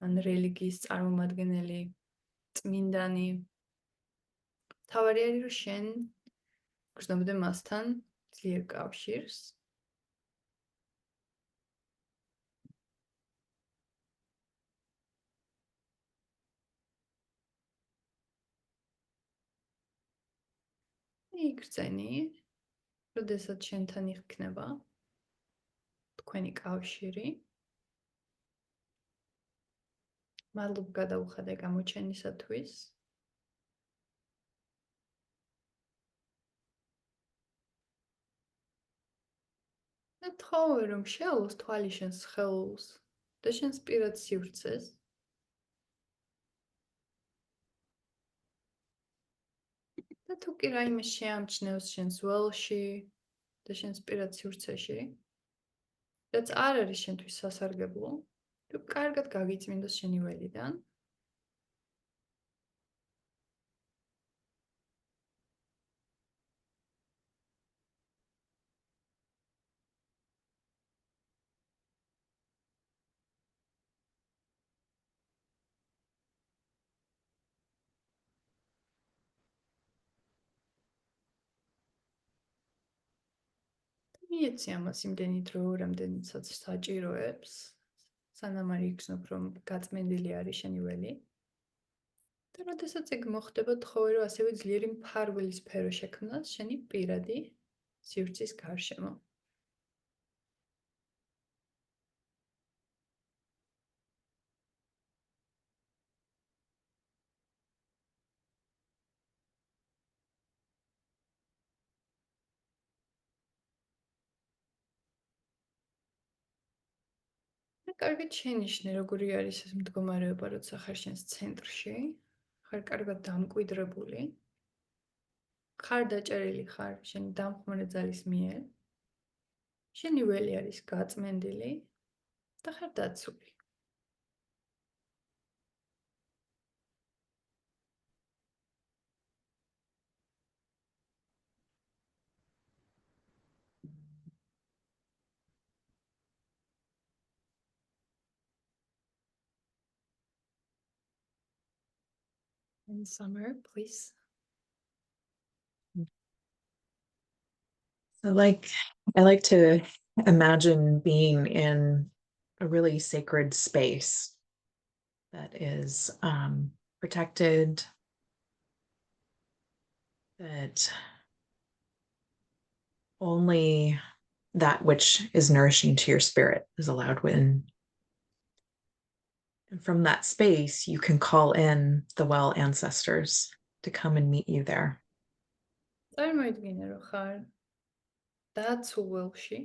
ან რელიგიის წარმომადგენელი, წმინდანი. თავარი არის რომ შენ გრძნობდე მასთან ძლიერ კავშირს. იგრძენი, როდესაც შენთან იქნება თქვენი კავშირი. მადლობა გადაუხადე გამოჩენისათვის. და თხოვე რომ შეალოს თვალი შენს სხეულს და შენს პირად სივრცეს. და თუ კი რაიმე შეამჩნევს შენს ველში და შენს პირად სივრცეში, რაც არ არის შენთვის სასარგებლო, თუ კარგად გაგიწმინდოს შენი ველიდან. მიეცი ამას იმდენი დრო, რამდენიცაც საჭიროებს, სანამ არ იგრძნობ, რომ გაწმენდილი არის შენი ველი. და როდესაც ეგ მოხდება, თხოვე რომ ასევე ძლიერი მფარველი სფერო შექმნას შენი პირადი სივრცის გარშემო. კარგად შენიშნე, როგორი არის ეს მდგომარეობა, როცა ხარ შენს ცენტრში, ხარ კარგად დამკვიდრებული, ხარ დაჭერილი ხარ შენი დამხმარე ძალის მიერ, შენი ველი არის გაწმენდილი და ხარ დაცული. And Summer, please. So I like to imagine being in a really sacred space that is protected, that only that which is nourishing to your spirit is allowed in. And from that space, you can call in the well ancestors to come and meet you there. წარმოიდგინე, რომ ხარ დაცულ ველში,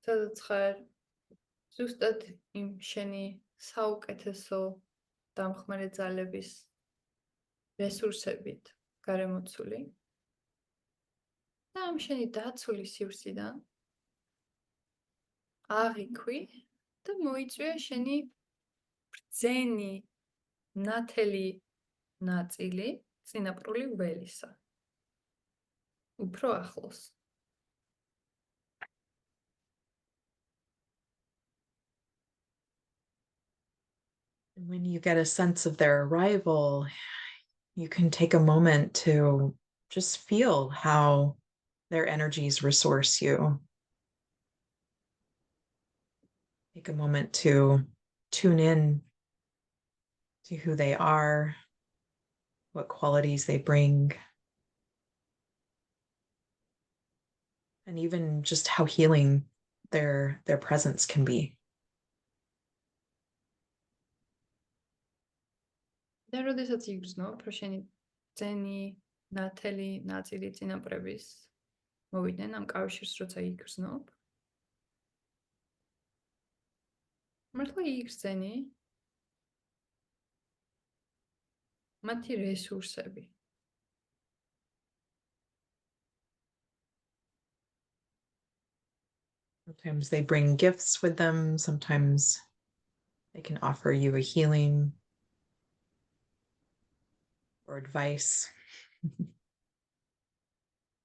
სადაც ხარ ზუსტად იმ შენი საუკეთესო დამხმარე ძალების რესურსებით გარემოცული და ამ შენი დაცული სივრციდან აღიქვი და მოიწვია შენი ბრძენი ნათელი ნაწილი წინაპრული ველისა. უფრო ახლოს. And when you get a sense of their arrival, you can take a moment to just feel how their energies resource you. Take a moment to tune in to who they are, what qualities they bring, and even just how healing their presence can be. და როდესაც იგრძნობ, რომ შენი ბრძენი ნათელი ნაწილი წინაპრების მოვიდნენ ამ კავშირს, როცა იგრძნობ, მართლა იგრძენი მათი რესურსები. Sometimes they bring gifts with them. Sometimes they can offer you a healing or advice.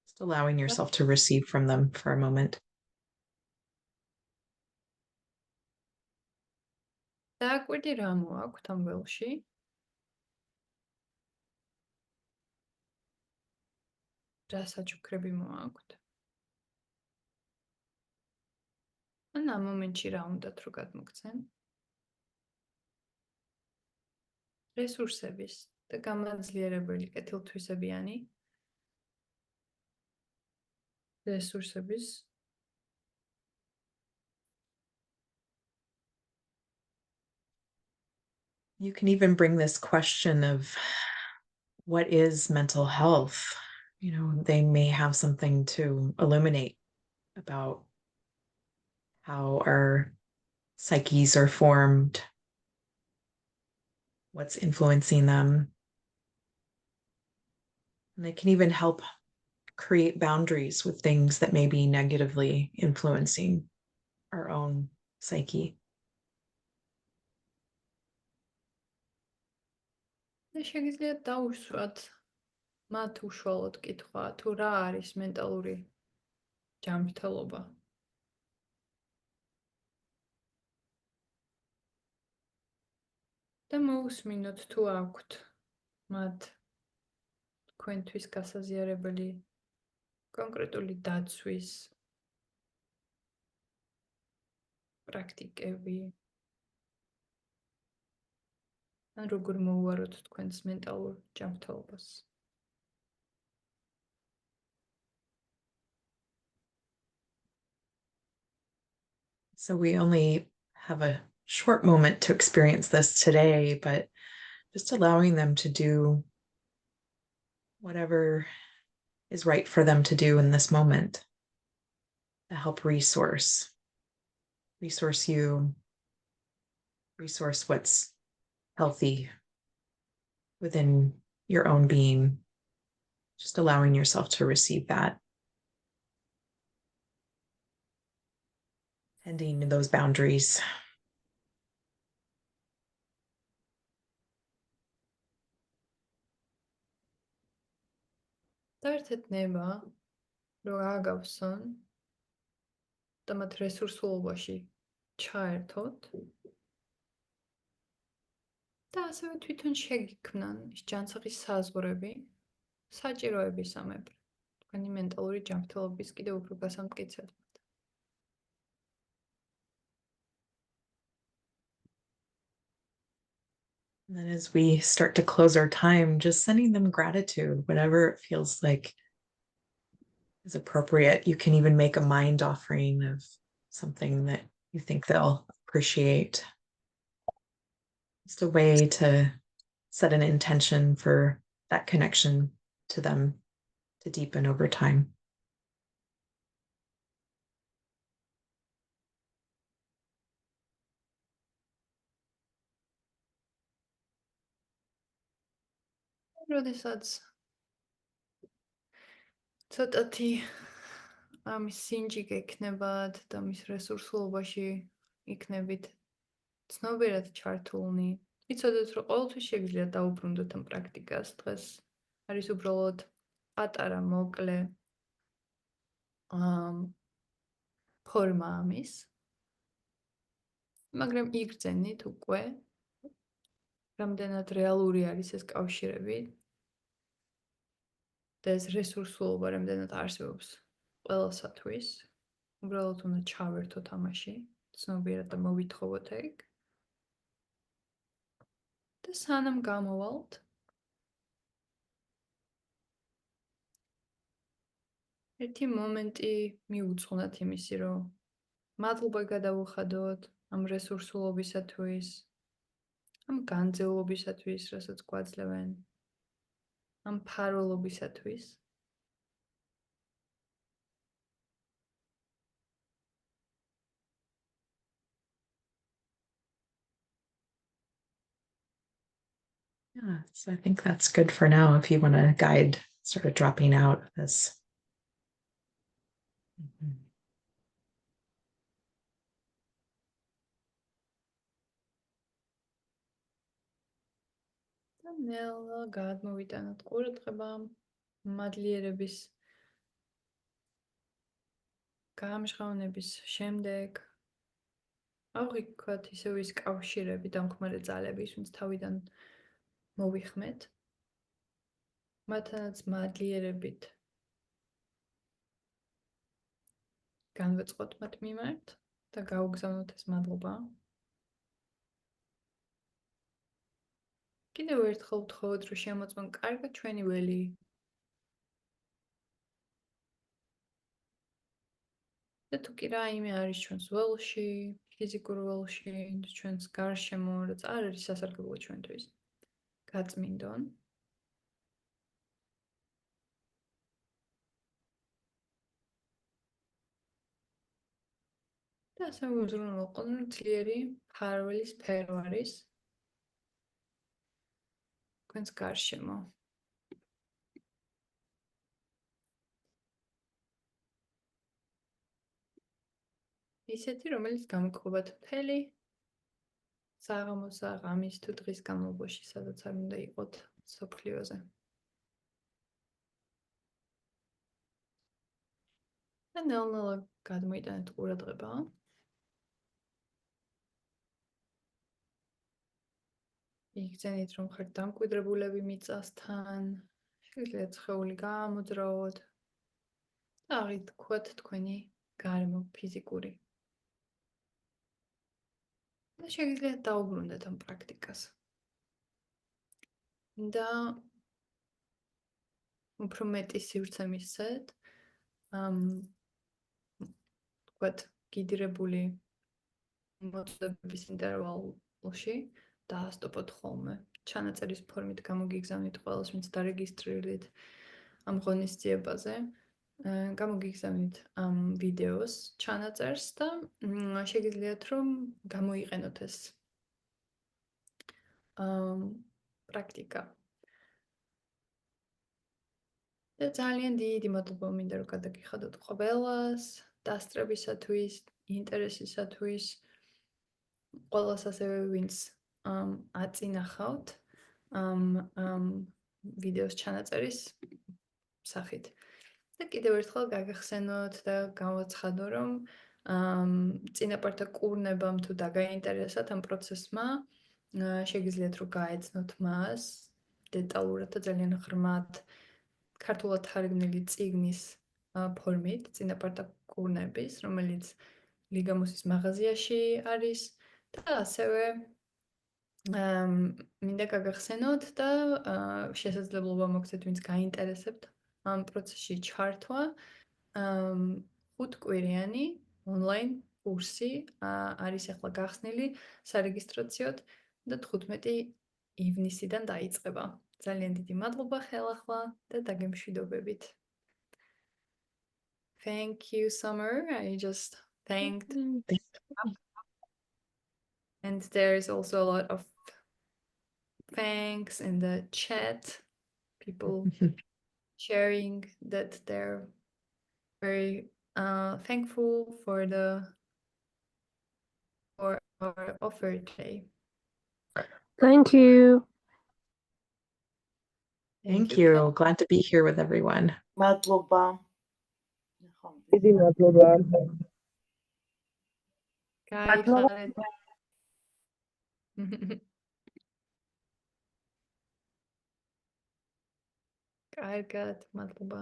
Just allowing yourself to receive from them for a moment. დააკვირდი რა მოაქვთ ამ ველში. რა საჩუქრები მოაქვთ. ან ამ მომენტში რა უნდათ რომ გადმოგცენ? რესურსების და გამაძლიერებელი კეთილთვისებიანი რესურსების You can even bring this question of what is mental health? You know, they may have something to illuminate about how our psyches are formed, what's influencing them. And they can even help create boundaries with things that may be negatively influencing our own psyche. და შეგიძლიათ დაუსვათ მათ უშუალოდ კითხვა, თუ რა არის მენტალური ჯანმრთელობა. და მოусმინოთ თუ აქვთ მათ თქვენთვის გასაზიარებელი კონკრეტული დაცვის პრაქტიკები, ან როგორ მოუაროთ თქვენს მენტალურ ჯანმრთელობას. So we only have a short moment to experience this today, but just allowing them to do whatever is right for them to do in this moment to help resource you, resource what's healthy within your own being, just allowing yourself to receive that. Ending those boundaries. და ერთ-ერთი ნება, რომ აგავსონ და მათ რესურსულობაში ჩაერთოთ და ასევე თვითონ შეგიქმნან ის ჯანსაღის საზღვრები, საჭიროების ამებ, თქვენი მენტალური ჯანმრთელობის კიდევ უფრო გასამტკიცებლად. And then as we start to close our time, just sending them gratitude, whatever it feels like is appropriate. You can even make a mind offering of something that you think they'll appreciate. Just a way to set an intention for that connection to them to deepen over time. როდესაც ცოტათი ამის სინჯი გექნებათ და მის რესურსულობაში იქნებით ცნობიერად ჩართულნი, იცოდეთ, რომ ყოველთვის შეგიძლიათ დაუბრუნდეთ ამ პრაქტიკას. დღეს არის უბრალოდ პატარა მოკლე ფორმა ამის, მაგრამ იგრძენით უკვე, რამდენად რეალური არის ეს კავშირები და ეს რესურსულობა რამდენად არსებობს ყველასათვის. უბრალოდ უნდა ჩავერთოთ ამაში, ცნობიერად და მოვითხოვოთ ეგ. და სანამ გამოვალთ, ერთი მომენტი მიუძღვნათ იმისი, რომ მადლობა გადავუხადოთ ამ რესურსულობისათვის, ამ განძეულობისათვის, რასაც გვაძლევენ, ამ ფარულობისათვის. Yeah, so I think that's good for now if you want to guide sort of dropping out of this. Mhm. და ნელა გადმოვიტანოთ ყურადღება მადლიერების გამჟღავნების შემდეგ. აღვიქვათ ისევ ის კავშირები დამხმარე ძალების, ვინც თავიდან მოვიხმეთ. მათთანაც მადლიერებით განვეწყოთ მათ მიმართ და გავუგზავნოთ ეს მადლობა. კიდევ ერთხელ ვთხოვოთ, რომ შემოწმონ კარგად ჩვენი ველი. და თუ კი რაიმე არის ჩვენს ველში, ფიზიკურ ველში, ჩვენს გარშემო, რაც არ არის სასარგებლო ჩვენთვის, გაწმინდონ. და ასე უზრუნველყო, რომ ძლიერი ფარველის სფერო არის თქვენს გარშემო. ისეთი, რომელიც გამოგხობათ მთელი საღამოს და ღამის თუ დღის განმავლობაში, სადაც არ უნდა იყოთ სოფლიოზე. და ნელ-ნელა გადმოიტანეთ ყურადღება. იგრძენით, რომ ხართ დამკვიდრებულები მიწასთან, შეგიძლიათ სხეული გამოძრაოთ და აღიქვათ თქვენი გარემო ფიზიკური. და შეგიძლიათ დაუბრუნდეთ ამ პრაქტიკას. და უფრო მეტი სივრცე მისცეთ. ვთქვათ, გიდირებული მოწოდების ინტერვალში დაასტოპოთ ხოლმე. ჩანაწერის ფორმით გამოგიგზავნით ყველას, ვინც დარეგისტრირდით ამ ღონისძიებაზე. გამოგიგზავნით ამ ვიდეოს ჩანაწერს და შეგიძლიათ რომ გამოიყენოთ ეს პრაქტიკა. და ძალიან დიდი მადლობა მინდა რომ გადაგიხადოთ ყველას დასწრებისათვის, ინტერესისათვის, ყველას ასევე ვინც აწინახავთ ამ ვიდეოს ჩანაწერის სახით. და კიდევ ერთხელ გაგახსენოთ და გავაცხადო, რომ წინაპართა კურნებამ თუ დაგაინტერესათ ამ პროცესმა, შეგიძლიათ რომ გაეცნოთ მას დეტალურად და ძალიან ღრმად ქართულად თარგმნილი წიგნის ფორმით, წინაპართა კურნების, რომელიც ლიგამუსის მაღაზიაში არის და ასევე მინდა გაგახსენოთ და შესაძლებლობა მოგცეთ, ვინც გაინტერესებთ ამ პროცესში ჩართვა, 5-კვირიანი ონლაინ კურსი არის ახლა გახსნილი სარეგისტრაციოდ და 15 ივნისიდან დაიწყება. ძალიან დიდი მადლობა ხელახლა და დაგემშვიდობებით. Thank you, Summer. I just thanked. And there is also a lot of thanks in the chat. People sharing that they're very thankful for our offer today. Thank you. Thank you. Glad to be here with everyone. მადლობა. დიდი მადლობა. გაიხარეთ. კარგად, მადლობა.